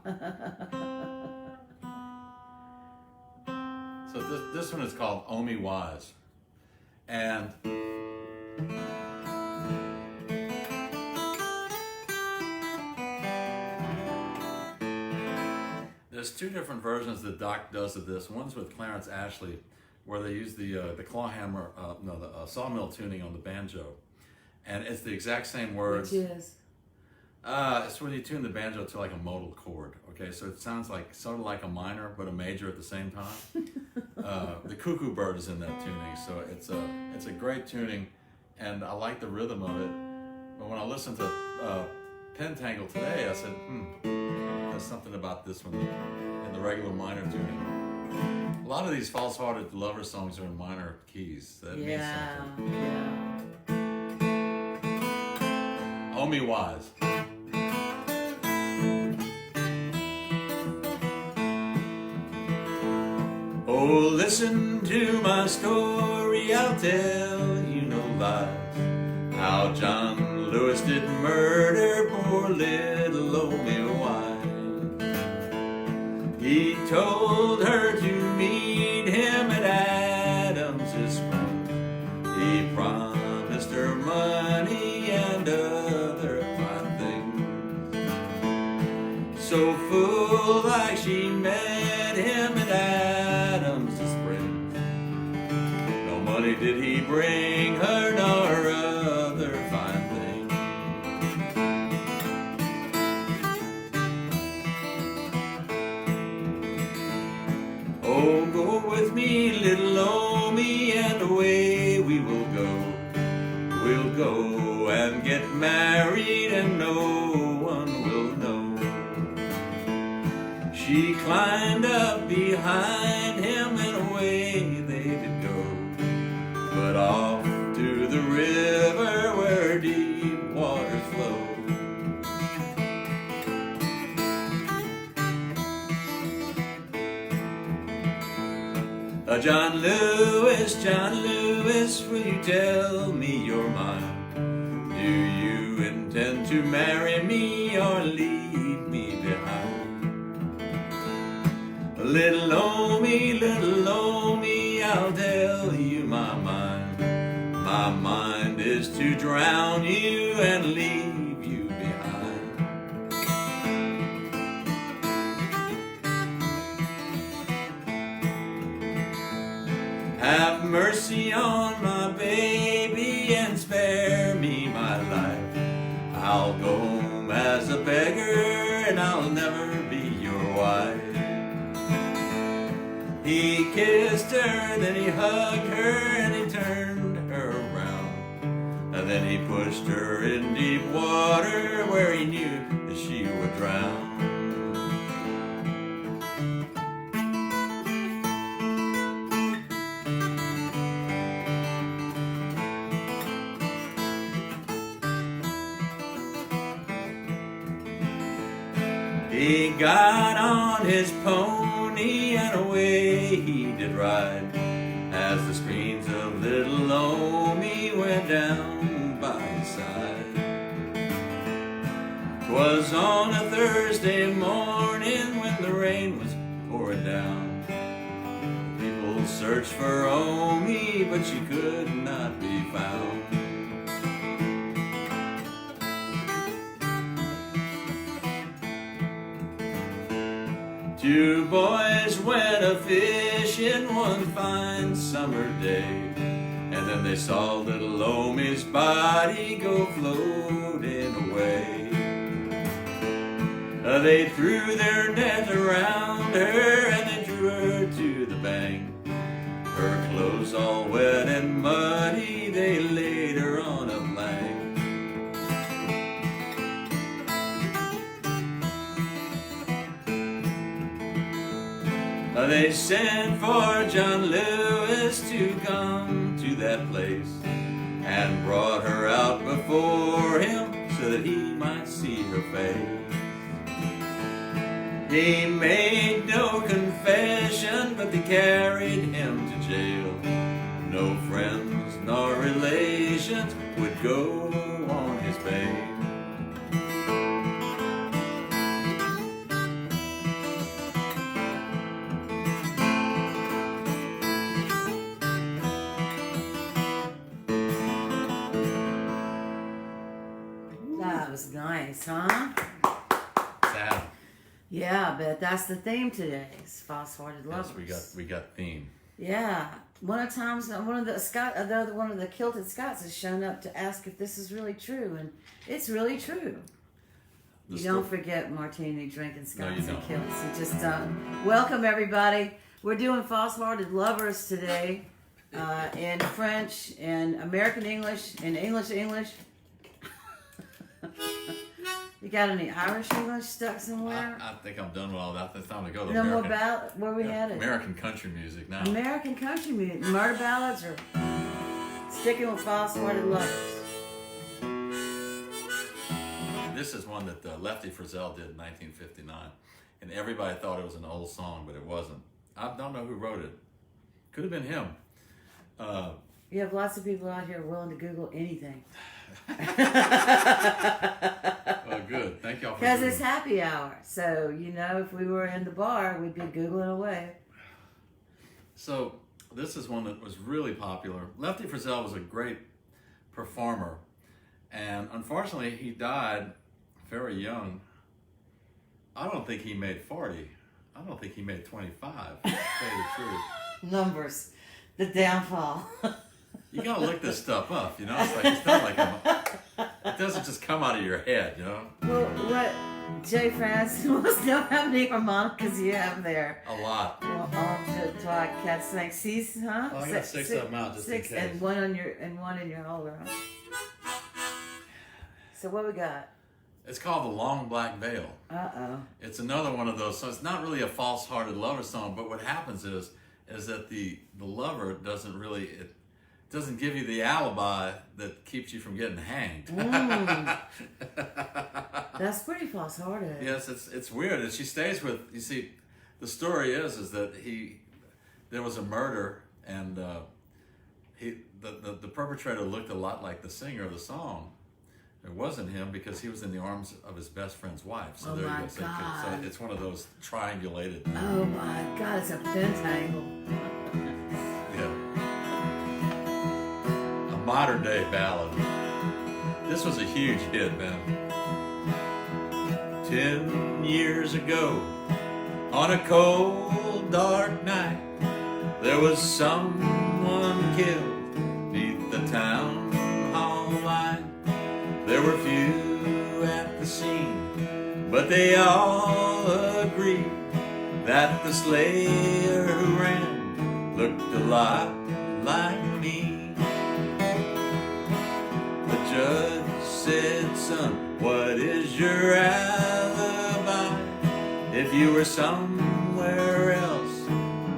So this one is called Omi Wise. And there's 2 different versions that Doc does of this. One's with Clarence Ashley, where they use the clawhammer, the sawmill tuning on the banjo, and it's the exact same words. Which is? It's when you tune the banjo to like a modal chord. Okay, so it sounds like sort of like a minor but a major at the same time. The cuckoo bird is in that tuning, so it's a great tuning, and I like the rhythm of it. But when I listened to Pentangle today, I said, there's something about this one in the regular minor tuning. A lot of these false-hearted lover songs are in minor keys. That means something. Yeah. Omi Wise. Oh, listen to my story, I'll tell you no lies. How John Lewis did murder poor little Omi Wise. He told her to meet him at Adams's Springs. He promised her money and other fine things. So full like she met him at Adams's Springs. No money did he bring her nor other fine things. Oh, go with me, little Omi, and away we will go. She climbed up behind him and away they did go, but off to the river where deep waters flow. John Lewis, will you tell me your mind? Do you intend to marry me or leave me behind? Little Omi, I'll tell you my mind. My mind is to drown you and leave you behind. Have mercy on my baby and spare me my life. I'll go home as a beggar and I'll never be your wife. He kissed her, then he hugged her, and he turned her around. And then he pushed her in deep water where he knew that she would drown. He got on his pony and away he did ride, as the screams of little Omi went down by his side. 'Twas on a Thursday morning when the rain was pouring down. People searched for Omi, but she could not be found. Two boys went a-fishing one fine summer day, and then they saw little Omi's body go floating away. They threw their net around her and they drew her to the bank. Her clothes all wet and muddy, they laid her on a plank. They sent for John Lewis to come to that place and brought her out before him so that he might see her face. He made no confession, but they carried him to jail. No friends nor relations would go on his bail. That was nice, huh? Sad. Yeah, but that's the theme today. Is false-hearted lovers. Yes, we got theme. Yeah. One of the kilted Scots has shown up to ask if this is really true, and it's really true. You don't forget martini drinking Scots and kilts. You just welcome everybody. We're doing false-hearted lovers today, in French, in American English, in English. You got any Irish English stuck somewhere? I think I'm done with all that. It's time to go to No American, more ballad. Where we had it? American country music now. American country music, murder ballads, or sticking with false-hearted lovers. This is one that Lefty Frizzell did in 1959, and everybody thought it was an old song, but it wasn't. I don't know who wrote it. Could have been him. You have lots of people out here willing to Google anything. Well, good. Thank y'all for Because Googling. it's happy hour. So, if we were in the bar, we'd be Googling away. So, this is one that was really popular. Lefty Frizzell was a great performer, and unfortunately, he died very young. I don't think he made 40. I don't think he made 25, to tell you the truth. Numbers. The downfall. You gotta look this stuff up, It's not like it doesn't just come out of your head, Well, what, Jay France wants to know how many harmonicas you have there. A lot. Well, do I catch like six, huh? Oh, I got six of them out just in case. And one in your holder, huh? So what we got? It's called The Long Black Veil. Uh-oh. It's another one of those. So it's not really a false-hearted lover song, but what happens is that the lover doesn't really, it doesn't give you the alibi that keeps you from getting hanged. That's pretty false-hearted. Yes, it's weird. And she stays with, you see, the story is that there was a murder, and the perpetrator looked a lot like the singer of the song. It wasn't him because he was in the arms of his best friend's wife. So Oh there my you go. So God. it's one of those triangulated. Oh my God, it's a pentangle. Yeah. A modern day ballad. This was a huge hit, man. 10 years ago, on a cold, dark night, there was someone killed beneath the town hall light. There were few at the scene, but they all agreed that the slayer who ran looked a lot like me. The judge said, son, what is your alibi? If you were somewhere else,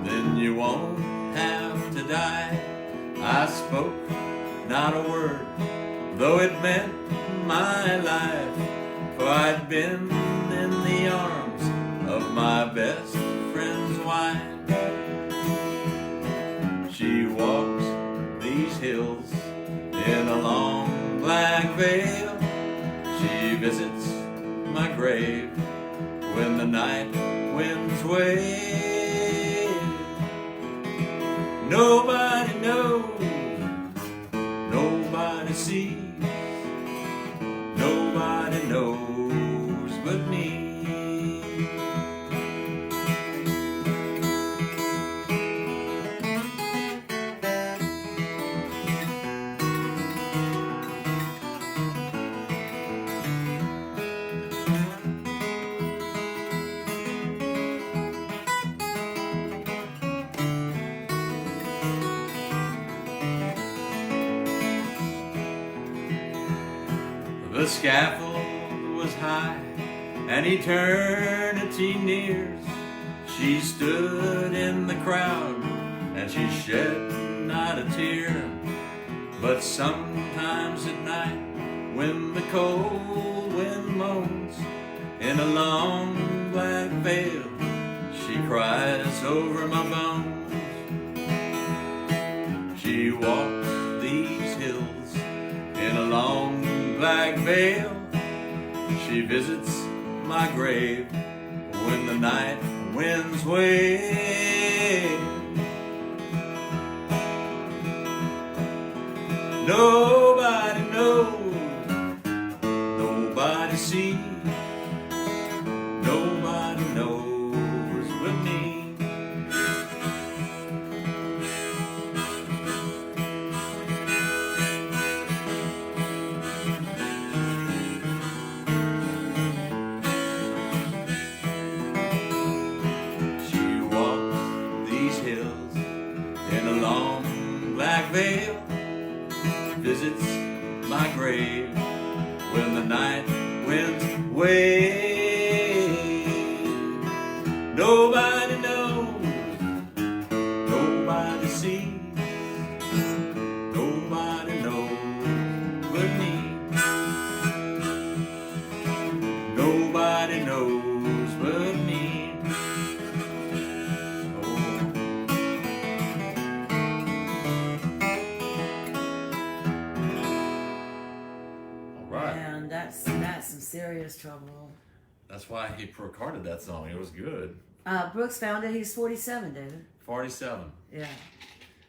then you won't have to die. I spoke not a word, though it meant my life, for I'd been in the arms of my best friend's wife. She walks these hills in a long black veil. She visits my grave when the night winds wail. Nobody knows, nobody sees, nobody knows but me. The scaffold was high, and eternity nears. She stood in the crowd, and she shed not a tear. But sometimes at night, when the cold wind moans in a long black veil, she cries over my bones. She walks these hills in a long black veil. She visits my grave when the night winds wail. Nobody knows, nobody sees, nobody knows but me. In a long black veil, visits my grave when the night winds wail. Nobody knows, nobody sees, nobody knows but me. Nobody knows but me. That's some serious trouble. That's why he recorded that song. It was good. Brooks found it. He's 47, David. 47. Yeah.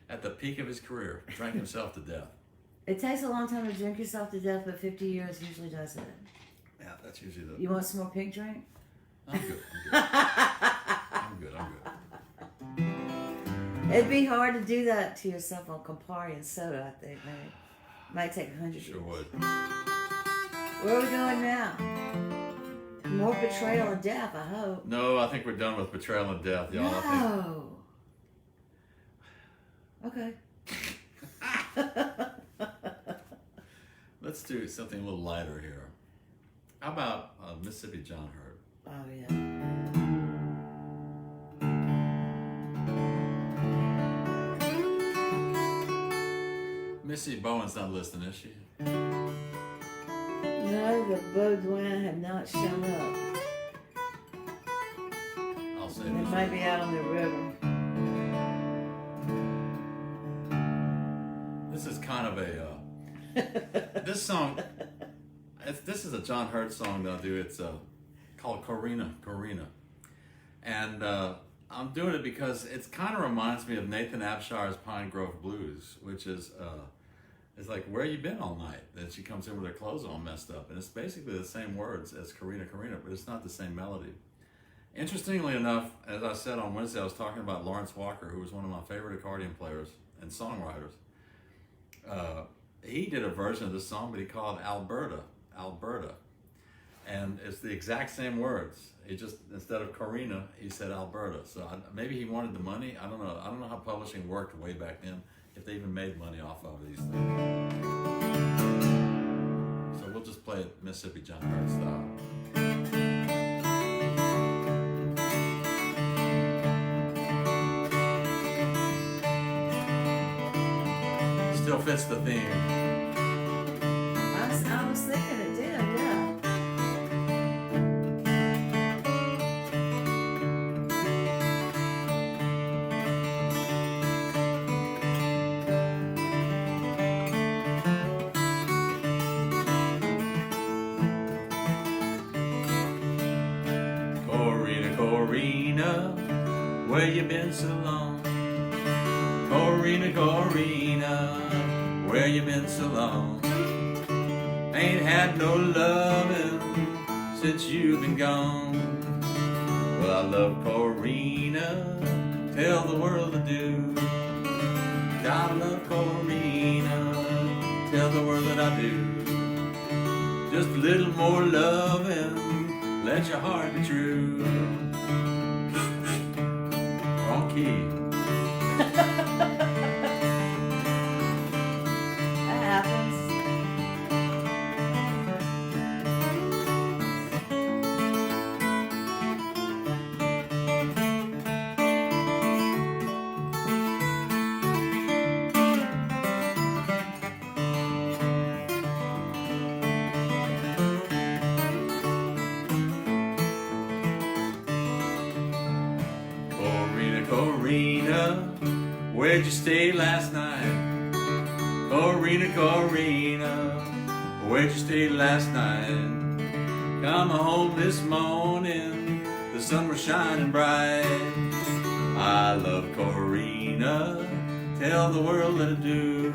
At the peak of his career, drank himself to death. It takes a long time to drink yourself to death, but 50 years usually does it. Yeah, that's usually the... You want some more pink drink? I'm good. I'm good. I'm good. It'd be hard to do that to yourself on Campari and soda, I think, maybe. Might take 100 Sure years. would. Where are we going now? More betrayal and death, I hope. No, I think we're done with betrayal and death, y'all. No. Okay. Let's do something a little lighter here. How about Mississippi John Hurt? Oh yeah. Missy Bowen's not listening, is she? No, the Baudouin have not shown up. I'll say They this. might be out on the river. This is kind of a this song. This is a John Hurt song that I'll do. It's called Corina, and I'm doing it because it kind of reminds me of Nathan Abshire's Pine Grove Blues, which is it's like, where you been all night? That she comes in with her clothes all messed up, and it's basically the same words as Corina, but it's not the same melody. Interestingly enough, as I said on Wednesday, I was talking about Lawrence Walker, who was one of my favorite accordion players and songwriters. He did a version of this song, but he called it Alberta, and it's the exact same words. He just, instead of Corina, he said Alberta. So maybe he wanted the money. I don't know. I don't know how publishing worked way back then, if they even made money off of these things. So we'll just play it Mississippi John Hurt style. Still fits the theme. I was thinking it did, yeah. Corina, where you been so long? Corina, where you been so long? Ain't had no loving since you've been gone. Well, I love Corina, tell the world to do. I love Corina, tell the world that I do. Just a little more loving, let your heart be true. Wrong key. That happens. Corina, where'd you stay last night? Corina, where'd you stay last night? Come home this morning, the sun was shining bright. I love Corina, tell the world that I do.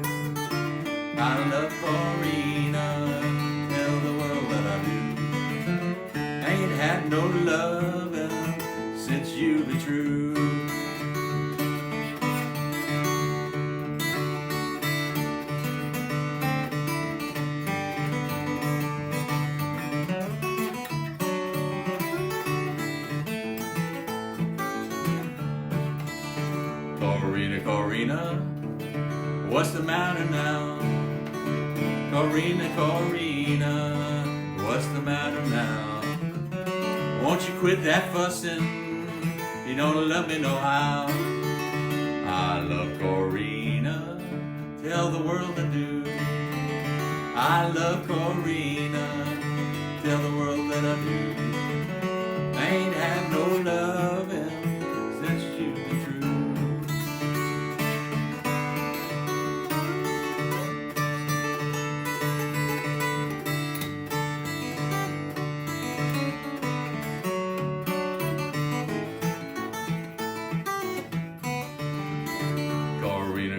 I love Corina, tell the world that I do. Ain't had no loving since you've been true. Corina, what's the matter now? Corina, what's the matter now? Won't you quit that fussing? You don't love me no how. I love Corina, tell the world to do. I love Corina, tell the world that I do. I ain't had no loving since you've been true.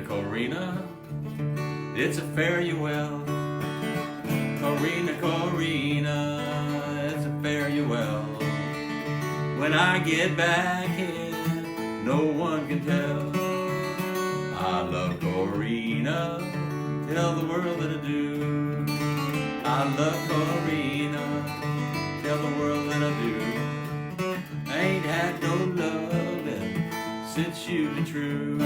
Corina, it's a fare you well. Corina, it's a fare you well. When I get back here, no one can tell. I love Corina, tell the world that I do. I love Corina, tell the world that I do. I ain't had no loving since you've been true.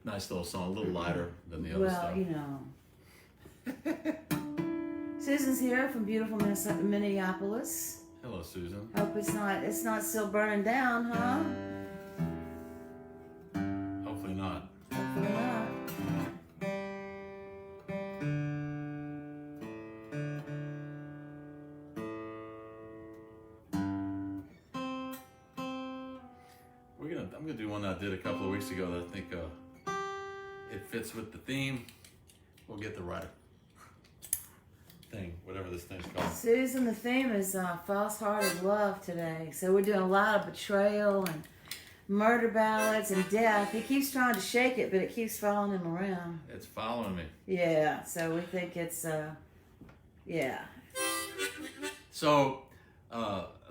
Nice little song, a little lighter than the other Well, stuff. you know. Susan's here from beautiful Minneapolis. Hello, Susan. Hope it's not still burning down, huh? Hopefully not. Hopefully not. I'm gonna do one that I did a couple of weeks ago that I think it fits with the theme. We'll get the right thing, whatever this thing's called. Susan, the theme is false-hearted love today. So we're doing a lot of betrayal and murder ballads and death. He keeps trying to shake it, but it keeps following him around. It's following me. Yeah, so we think it's, yeah. So,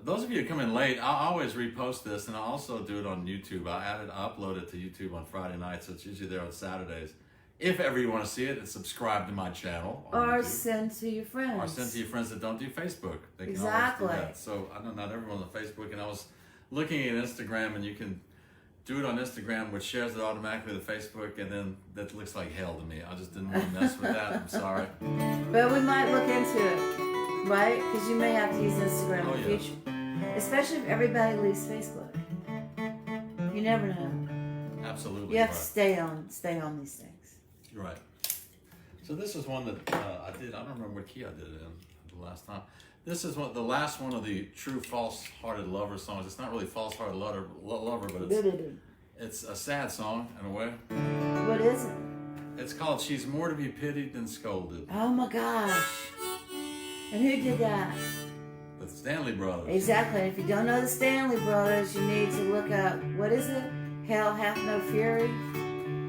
those of you who come in late, I'll always repost this, and I'll also do it on YouTube. I upload it to YouTube on Friday nights, so it's usually there on Saturdays. If ever you want to see it, and subscribe to my channel on Or YouTube. send to your friends. Or send to your friends that don't do Facebook. They can Exactly. always do that. So I know not everyone's on Facebook, and I was looking at Instagram, and you can do it on Instagram, which shares it automatically to Facebook, and then that looks like hell to me. I just didn't want to mess with that. I'm sorry. But we might look into it, right? Because you may have to use Instagram in the yeah. future. Especially if everybody leaves Facebook. You never know. Absolutely. You have right. to stay on these things. You're right. So this is one that I did. I don't remember what key I did it in the last time. This is the last one of the true false-hearted lover songs. It's not really false-hearted lover, but it's a sad song in a way. What is it? It's called "She's More to Be Pitied Than Scolded." Oh my gosh. And who did that? The Stanley Brothers. Exactly. If you don't know the Stanley Brothers, you need to look up, what is it? Hell Hath No Fury?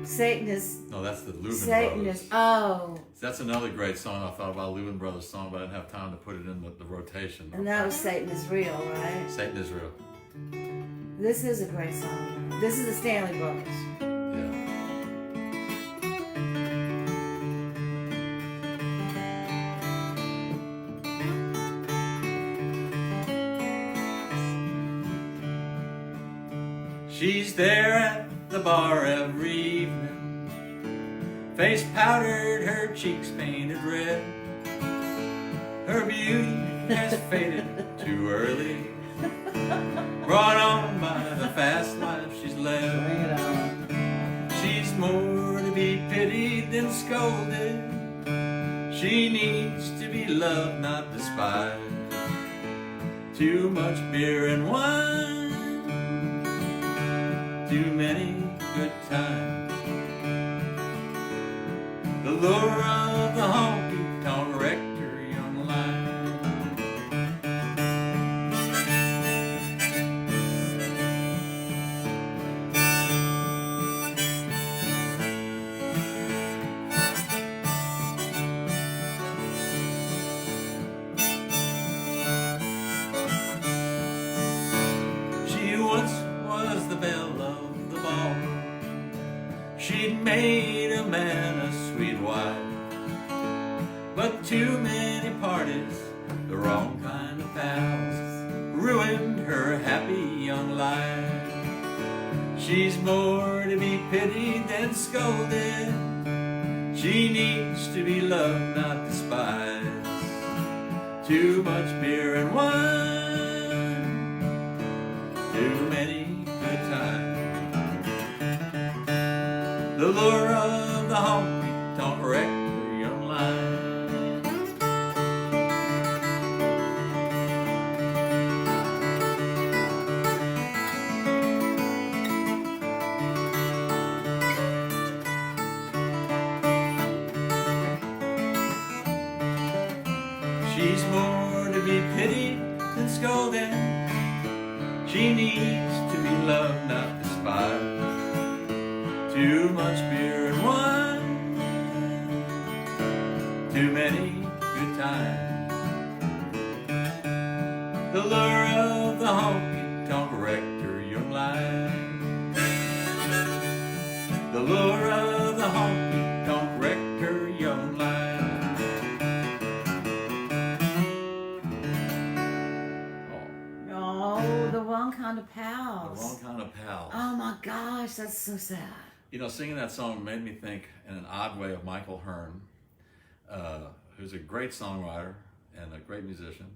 Satan is... No, that's the Leuven Satan Brothers. is... Oh. That's another great song. I thought about Leuven Brothers song, but I didn't have time to put it in the rotation. And that was Satan is Real, right? Satan is Real. This is a great song. This is the Stanley Brothers. Yeah. She's there at the bar every evening, face powdered, her cheeks painted red. Her beauty has faded too early, brought on by the fast life she's led. Bring it on. She's more to be pitied than scolded. She needs to be loved, not despised. Too much beer and wine, too many good times. The lure of the honky-tonk wrecked her young life. She once was the belle of the ball. She'd made a man a sweet wife, but too many parties, the wrong kind of pals, ruined her happy young life. She's more to be pitied than scolded. She needs to be loved, not despised. Too much beer and wine, too many good times. The lure of the honky-tonk wrecked her young life. She's more to be pitied than scolded. She needs to be loved, not despised. Too much beer and wine, too many good times. The lure of the honky-tonk wrecked her young life. The lure of the honky-tonk wrecked her young life. Oh, the wrong kind of The pals. wrong kind of pals. Oh my gosh, that's so sad. You know, singing that song made me think in an odd way of Michael Hearn, who's a great songwriter and a great musician.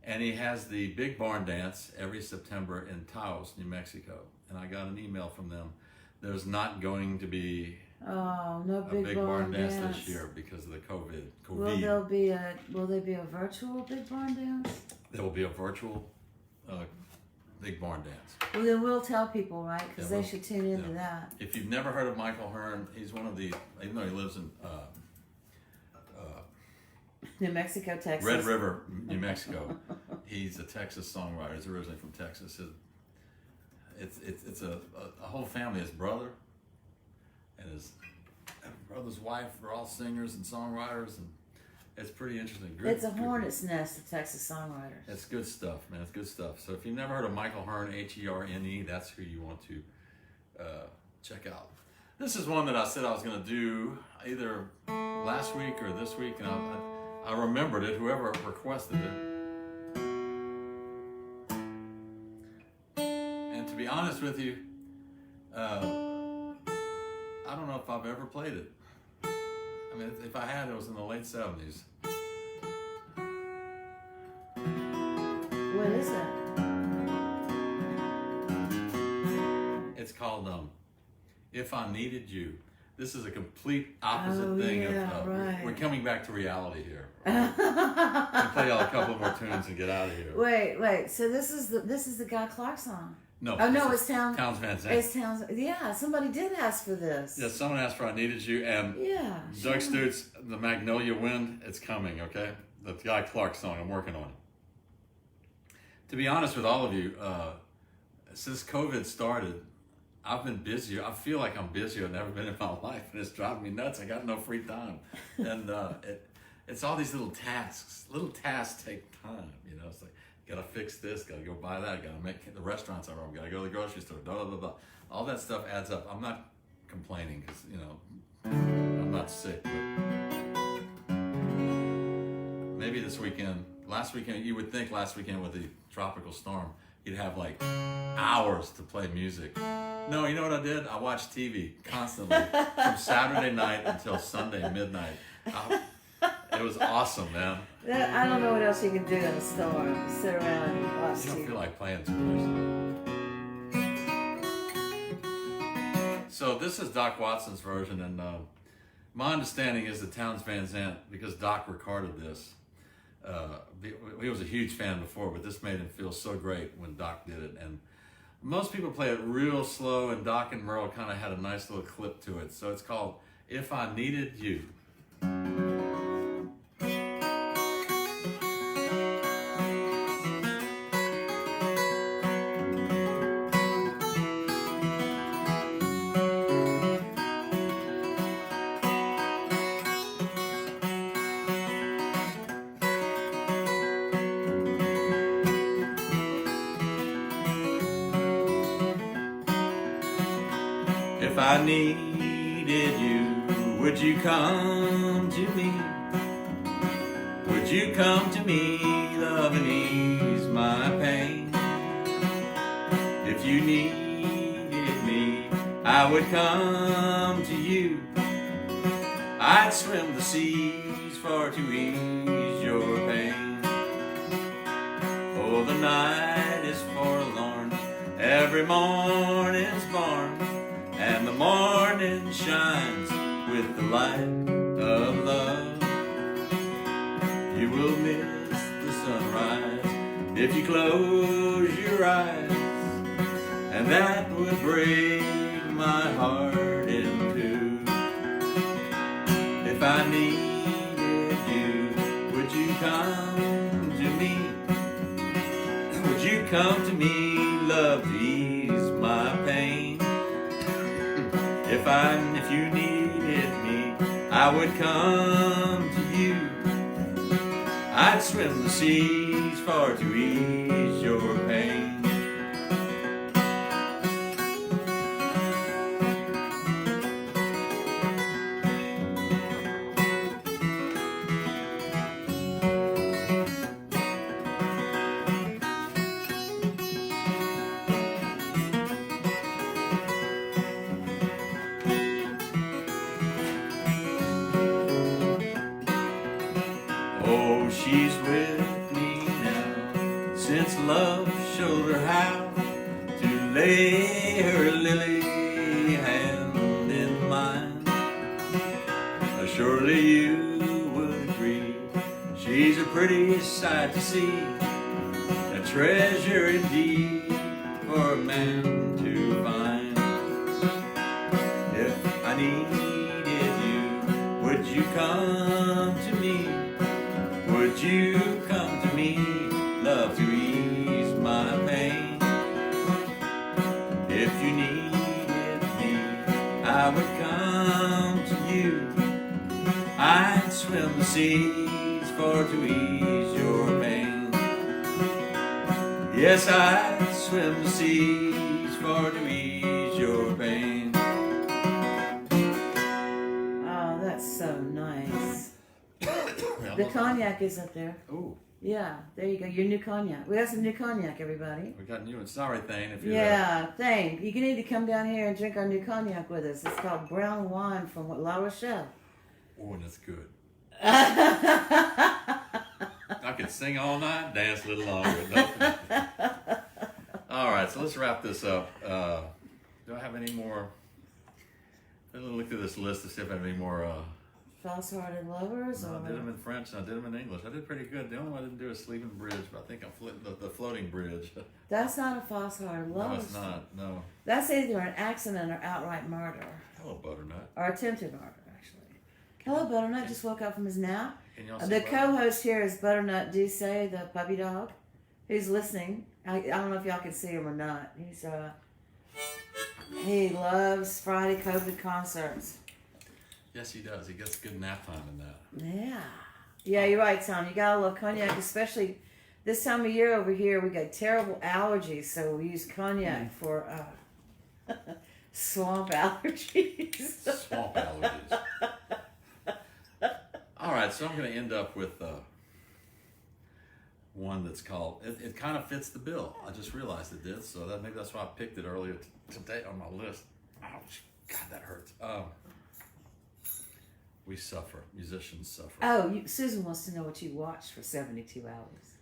And he has the Big Barn Dance every September in Taos, New Mexico. And I got an email from them. There's not going to be no a Big Barn Dance this year because of the COVID. Will there be a virtual Big Barn Dance? There will be a virtual Big Barn Dance. Well, then we'll tell people, right? Because Yeah, they should tune into that. If you've never heard of Michael Hearn, he's one of the, even though he lives in New Mexico, Texas. Red River, New Mexico, he's a Texas songwriter. He's originally from Texas. It's a whole family. His brother and his brother's wife are all singers and songwriters, and it's pretty interesting. It's a hornet's nest of Texas songwriters. It's good stuff, man. It's good stuff. So if you've never heard of Michael Hearn, Herne, that's who you want to check out. This is one that I said I was going to do either last week or this week, and I remembered it, whoever requested it. And to be honest with you, I don't know if I've ever played it. I mean, if I had, it was in the late 70s. What is it? It's called If I Needed You. This is a complete opposite thing of right. we're coming back to reality here. I'll play y'all a couple more tunes and get out of here. Wait. So this is the Guy Clark song. No. Oh no, it's Towns Van Zandt. It's Towns. Yeah, somebody did ask for this. Yeah, someone asked for I Needed You, and Yeah. Doug Stutz, The Magnolia Wind, it's coming, okay? The Guy Clark song, I'm working on it. To be honest with all of you, since COVID started, I've been busier. I feel like I'm busier than I've ever been in my life, and it's driving me nuts. I got no free time. And it's all these little tasks. Little tasks take time, you know? It's like, gotta fix this, gotta go buy that, gotta make the restaurants are open, gotta go to the grocery store, blah, blah, blah. All that stuff adds up. I'm not complaining because, you know, I'm not sick, but maybe this weekend, last weekend, you would think last weekend with the tropical storm, you'd have like hours to play music. No, you know what I did? I watched TV constantly from Saturday night until Sunday midnight. It was awesome, man. I don't know what else you can do in a storm. Sit around and watch You don't TV. feel like playing too much. So this is Doc Watson's version, and my understanding is that Towns Van Zandt, because Doc recorded this, he was a huge fan before, but this made him feel so great when Doc did it. And most people play it real slow, and Doc and Merle kind of had a nice little clip to it. So it's called If I Needed You. If I needed you, would you come to me? Would you come to me, love, and ease my pain? If you needed me, I would come to you. I'd swim the seas for to ease your pain. Oh, the night is forlorn, every morning's born, and the morning shines with the light of love. You will miss the sunrise if you close your eyes, and that would break my heart in two. If I needed you, would you come to me? Would you come to me, love, to ease my pain? If you needed me, I would come to you. I'd swim the seas for to ease your pain. Oh, she's with me now, since love showed her how to lay her lily hand in mine. Surely you would agree, she's a pretty sight to see, a treasure indeed for a man to find. If I needed you, would you come to me? Would you come to me, love, to ease my pain? If you needed me, I would come to you. I'd swim the seas for to ease your pain. Yes, I'd swim the seas for to ease your pain. Oh, that's so nice. The cognac is up there. Ooh, Yeah, there you go. Your new cognac. We got some new cognac, everybody. we got new. Sorry, Thane, if you're Yeah, Thane, you need to come down here and drink our new cognac with us. It's called brown wine from La Rochelle. Oh, and it's good. I could sing all night, dance a little longer. Nothing. All right, so let's wrap this up. Do I have any more? Let me look through this list to see if I have any more. False-hearted lovers? No, Or... I did them in French and I did them in English. I did pretty good. The only one I didn't do is Sleeping Bridge, but I think I the floating bridge. That's not a false-hearted No, lover. it's not. No. That's either an accident or outright murder. Hello, Butternut. Or attempted murder, actually. Hello, Butternut just woke up from his nap. Can y'all see The Butternut? co-host here is Butternut Doucet, the puppy dog, who's listening. I don't know if y'all can see him or not. He loves Friday COVID concerts. Yes, he does. He gets good nap time in that. Yeah. Yeah, you're right, Tom. You gotta love cognac, especially this time of year over here. We got terrible allergies, so we use cognac for swamp allergies. Swamp allergies. All right, so I'm going to end up with one that's called. It kind of fits the bill. I just realized it did, so maybe that's why I picked it earlier today on my list. Ouch! God, that hurts. We suffer. Musicians suffer. Oh, Susan wants to know what you watched for 72 hours.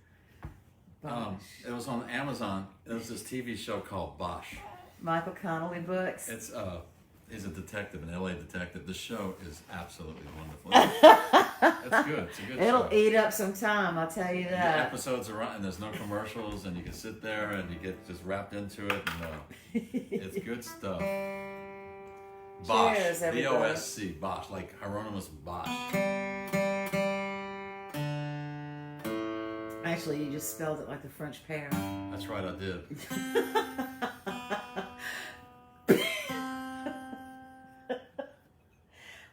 Bosh. It was on Amazon. There was this TV show called Bosch. Michael Connolly books. It's he's a detective, an LA detective. The show is absolutely wonderful. It's good. It's a good It'll show. eat up some time, I'll tell you The that. episodes are and there's no commercials, and you can sit there and you get just wrapped into it, and it's good stuff. Bosch, Cheers, everybody. B-O-S-C, Bosch, like Hieronymus Bosch. Actually, you just spelled it like the French pear. That's right, I did.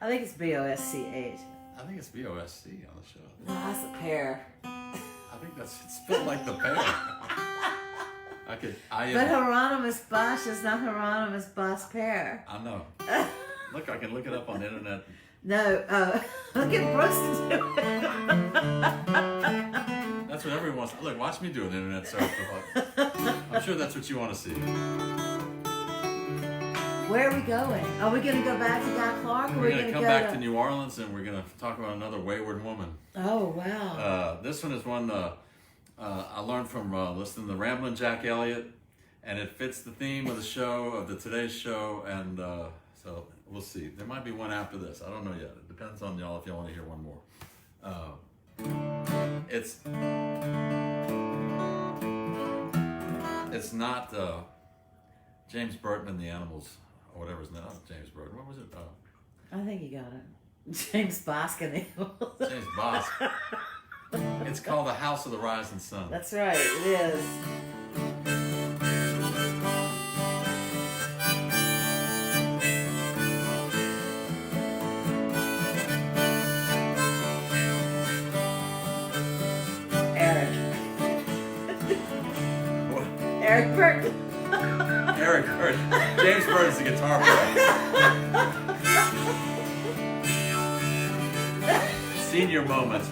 I think it's B-O-S-C-H. I think it's B-O-S-C on the show. No, that's a pear. I think it's spelled like the pear. But Hieronymus Bosch is not Hieronymus Bosch pear. I know. Look, I can look it up on the internet. No, look at Brooks to do it. That's what everyone wants. Look, watch me do an internet search. I'm sure that's what you want to see. Where are we going? Are we going to go back to Guy Clark? Or We're are we going to come go back to New Orleans, and we're going to talk about another wayward woman. Oh, wow. This one is one I learned from listening to Ramblin' Jack Elliott, and it fits the theme of the show, of the Today's Show, and so we'll see. There might be one after this. I don't know yet. It depends on y'all if y'all want to hear one more. It's not James Burton and the Animals, or whatever his name. Not James Burton. What was it? I think you got it. James Boskin. James Bosk. It's called The House of the Rising Sun. That's right, it is. Eric Burton. Eric Burton. James Burton's the guitar player. Senior moment.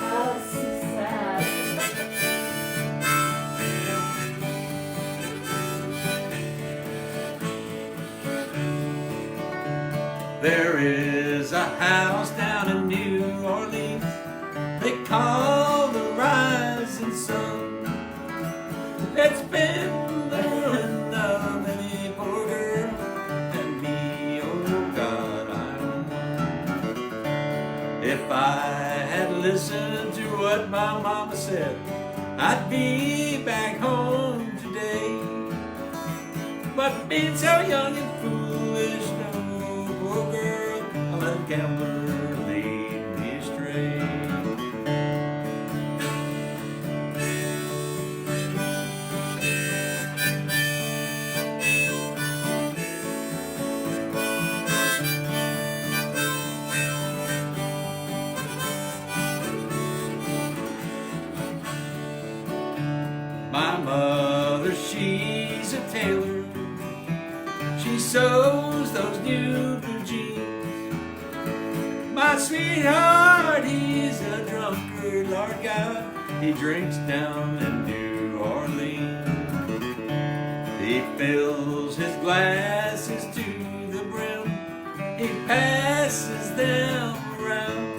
Oh, so sad. There is a house down in If I had listened to what my mama said, I'd be back home today. But being so young and foolish, no, poor girl, I let a gambler lead me astray. My mother, she's a tailor. She sews those new blue jeans. My sweetheart, he's a drunkard, Lord God. He drinks down in New Orleans. He fills his glasses to the brim. He passes them around.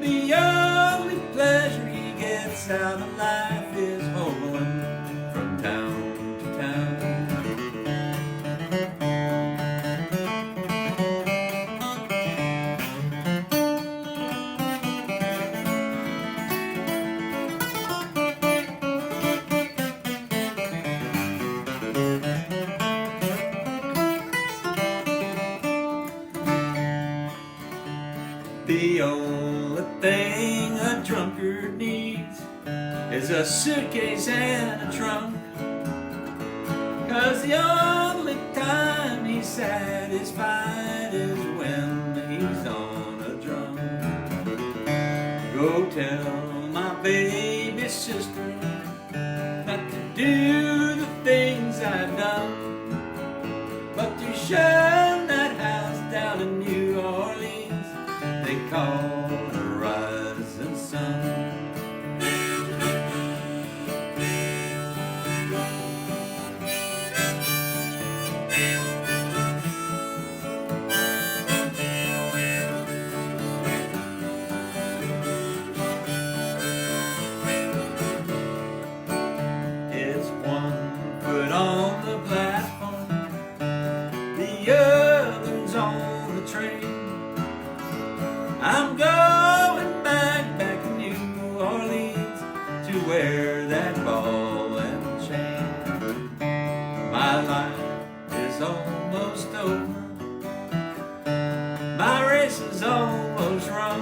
The only pleasure he gets out of life is hoboing from town to town. The only thing a drunkard needs is a suitcase and a trunk. 'Cause the only time he's satisfied is when he's on a drum. Go tell my baby sister not to do the things I've done, but to shun that house down in New Orleans they call the rising sun. It's one foot on the platform, the other's on the train. I'm going back to New Orleans to wear that ball and chain. My life is almost over, my race is almost run.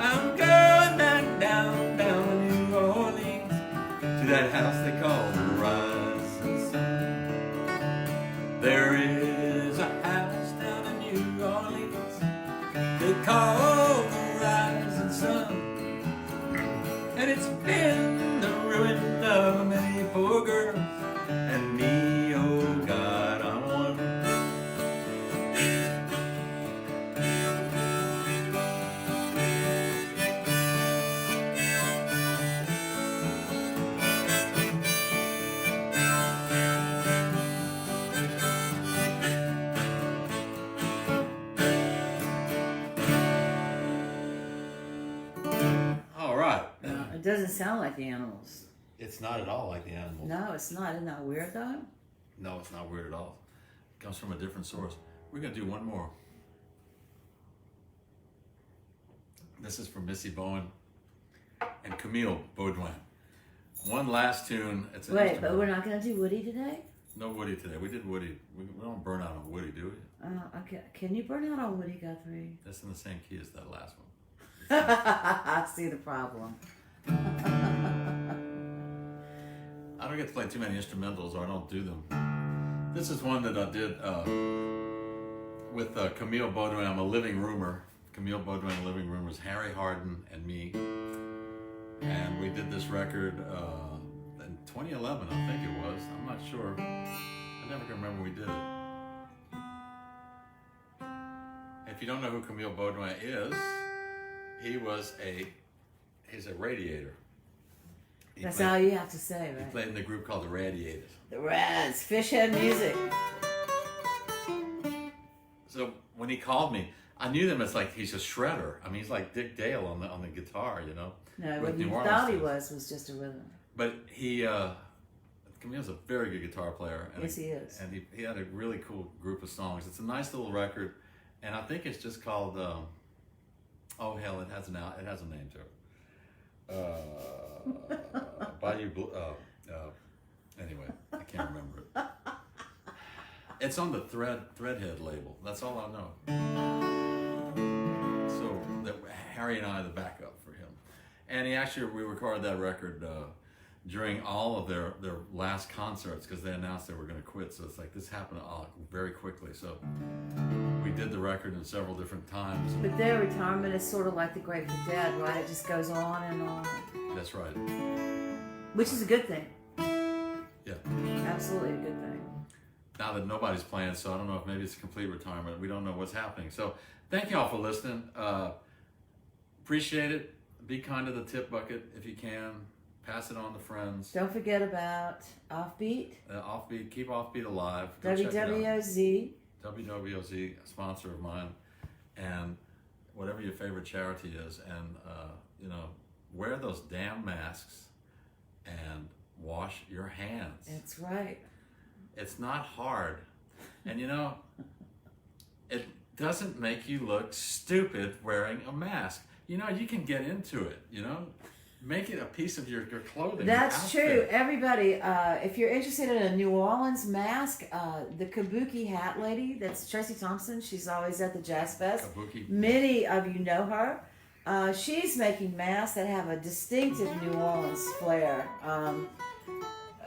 I'm going back down to New Orleans to that house they call the Rising Sun. There is a house down in New Orleans they call the Rising Sun, and it's been the ruin of many poor girls, and me, oh God, I'm one. All right. It doesn't sound like the Animals. It's not at all like the Animals. No, it's not. Isn't that weird though? No, it's not weird at all. It comes from a different source. We're going to do one more. This is from Missy Bowen and Camille Baudouin. One last tune. It's an Wait, but instrumental. we're not going to do Woody today? No Woody today. We did Woody. We don't burn out on Woody, do we? Okay. Can you burn out on Woody Guthrie? That's in the same key as that last one. I see the problem. I don't get to play too many instrumentals, or I don't do them. This is one that I did with Camille Baudouin. I'm a living roomer. Camille Baudouin, living roomers, Harry Harden and me. And we did this record in 2011, I think it was. I'm not sure. I never can remember when we did it. If you don't know who Camille Baudouin is, he's a radiator. That's all you have to say, He right? played in the group called the Radiators. The Reds, Fishhead Music. So when he called me, I knew them as like he's a shredder. I mean, he's like Dick Dale on the guitar, you know. No, with what you New Orleans thought he tunes. was just a rhythm. But Camille's a very good guitar player. And Yes, he is. And he had a really cool group of songs. It's a nice little record, and I think it's just called. Oh hell, it has a name to it. Bayou Blue. Anyway, I can't remember it. It's on the Threadhead label. That's all I know. So that Harry and I are the backup for him, and we recorded that record during all of their last concerts because they announced they were going to quit. So it's like this happened very quickly. So we did the record in several different times. But their retirement is sort of like the Grateful Dead, right? It just goes on and on. That's right. Which is a good thing. Yeah. Absolutely a good thing. Now that nobody's playing, so I don't know if maybe it's a complete retirement. We don't know what's happening. So thank you all for listening. Appreciate it. Be kind to the tip bucket if you can. Pass it on to friends. Don't forget about Offbeat. Offbeat. Keep Offbeat alive. Go check it out. WWOZ. WWOZ, a sponsor of mine. And whatever your favorite charity is. And, wear those damn masks and wash your hands. That's right. It's not hard. And it doesn't make you look stupid wearing a mask. You can get into it, Make it a piece of your clothing. That's true. Everybody, if you're interested in a New Orleans mask, the Kabuki hat lady, that's Tracy Thompson. She's always at the Jazz Fest. Kabuki. Many of you know her. She's making masks that have a distinctive New Orleans flair.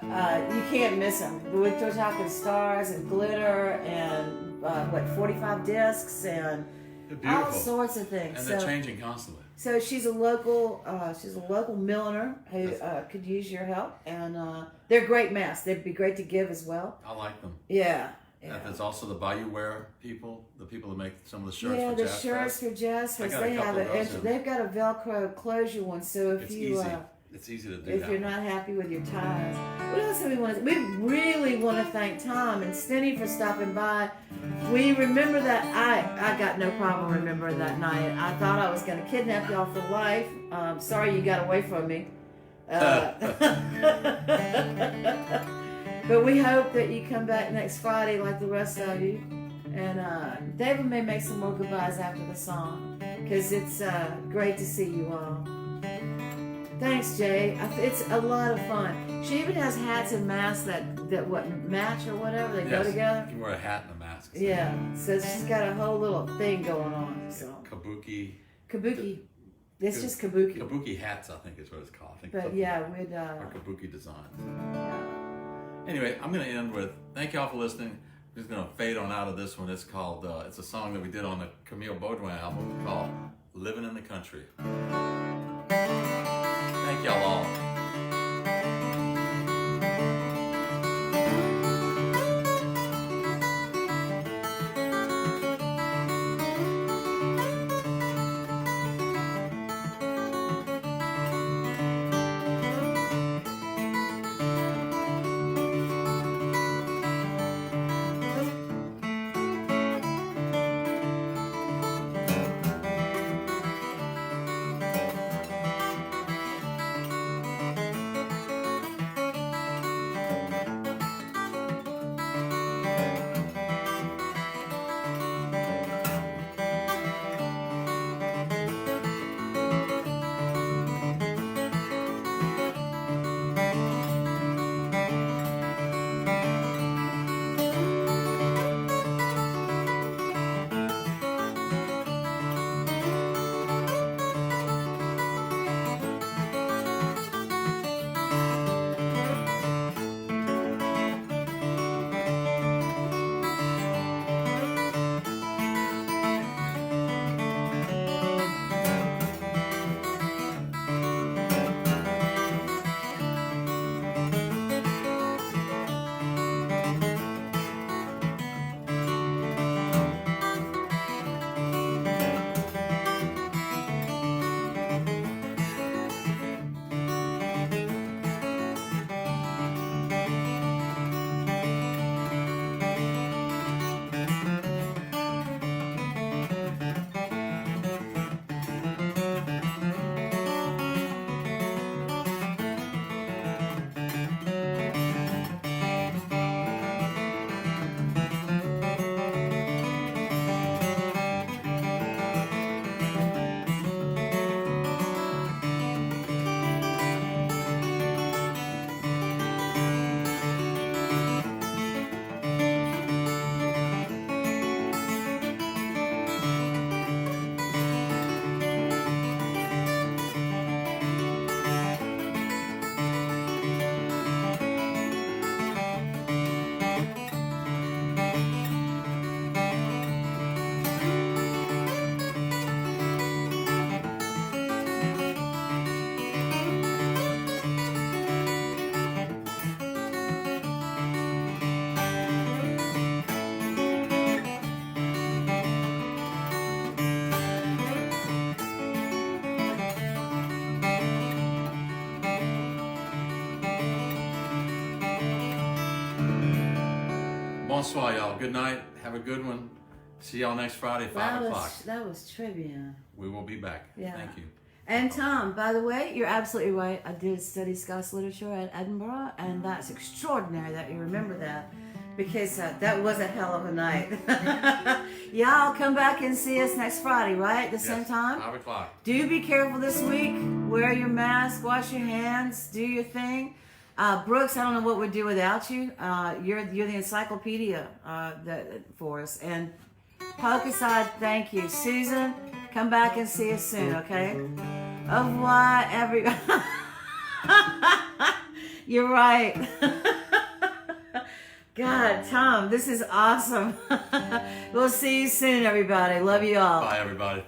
You can't miss them. We're talking stars and glitter and 45 discs and all sorts of things. And they're changing constantly. So she's a local milliner who could use your help, and they're great masks. They'd be great to give as well. I like them. Yeah. And there's also the Bayou Wear people, the people that make some of the shirts. Yeah, for the Jazz shirts Fest. for Jazz Fest. They've Got a Velcro closure one. So if it's easy to do. If you're not happy with your ties, what else do we want to? We really want to thank Tom and Stinny for stopping by. We remember that I got no problem remembering that night. I thought I was going to kidnap y'all for life. Sorry you got away from me. But we hope that you come back next Friday like the rest of you. And David may make some more goodbyes after the song because it's great to see you all. Thanks, Jay. It's a lot of fun. She even has hats and masks that match or whatever. They go together. You can wear a hat and a mask. Yeah. So she's got a whole little thing going on. So Kabuki. It's just Kabuki. Kabuki hats, I think is what it's called. We'd or Kabuki designs. Yeah. Anyway, I'm going to end with thank y'all for listening. I'm just going to fade on out of this one. It's called. It's a song that we did on the Camille Baudouin album called "Living in the Country." Thank y'all all. Bonsoir, y'all. Good night. Have a good one. See y'all next Friday, 5 o'clock. That was trivia. We will be back. Yeah. Thank you. And Tom, by the way, you're absolutely right. I did study Scots literature at Edinburgh, and that's extraordinary that you remember that, because that was a hell of a night. Y'all come back and see us next Friday, right? The same time? 5 o'clock. Do be careful this week. Wear your mask, wash your hands, do your thing. Brooks, I don't know what we'd do without you. You're the encyclopedia for us. And Pokeside, thank you. Susan, come back and see us soon, okay? Au revoir, everybody. You're right. God, Tom, this is awesome. We'll see you soon, everybody. Love you all. Bye, everybody.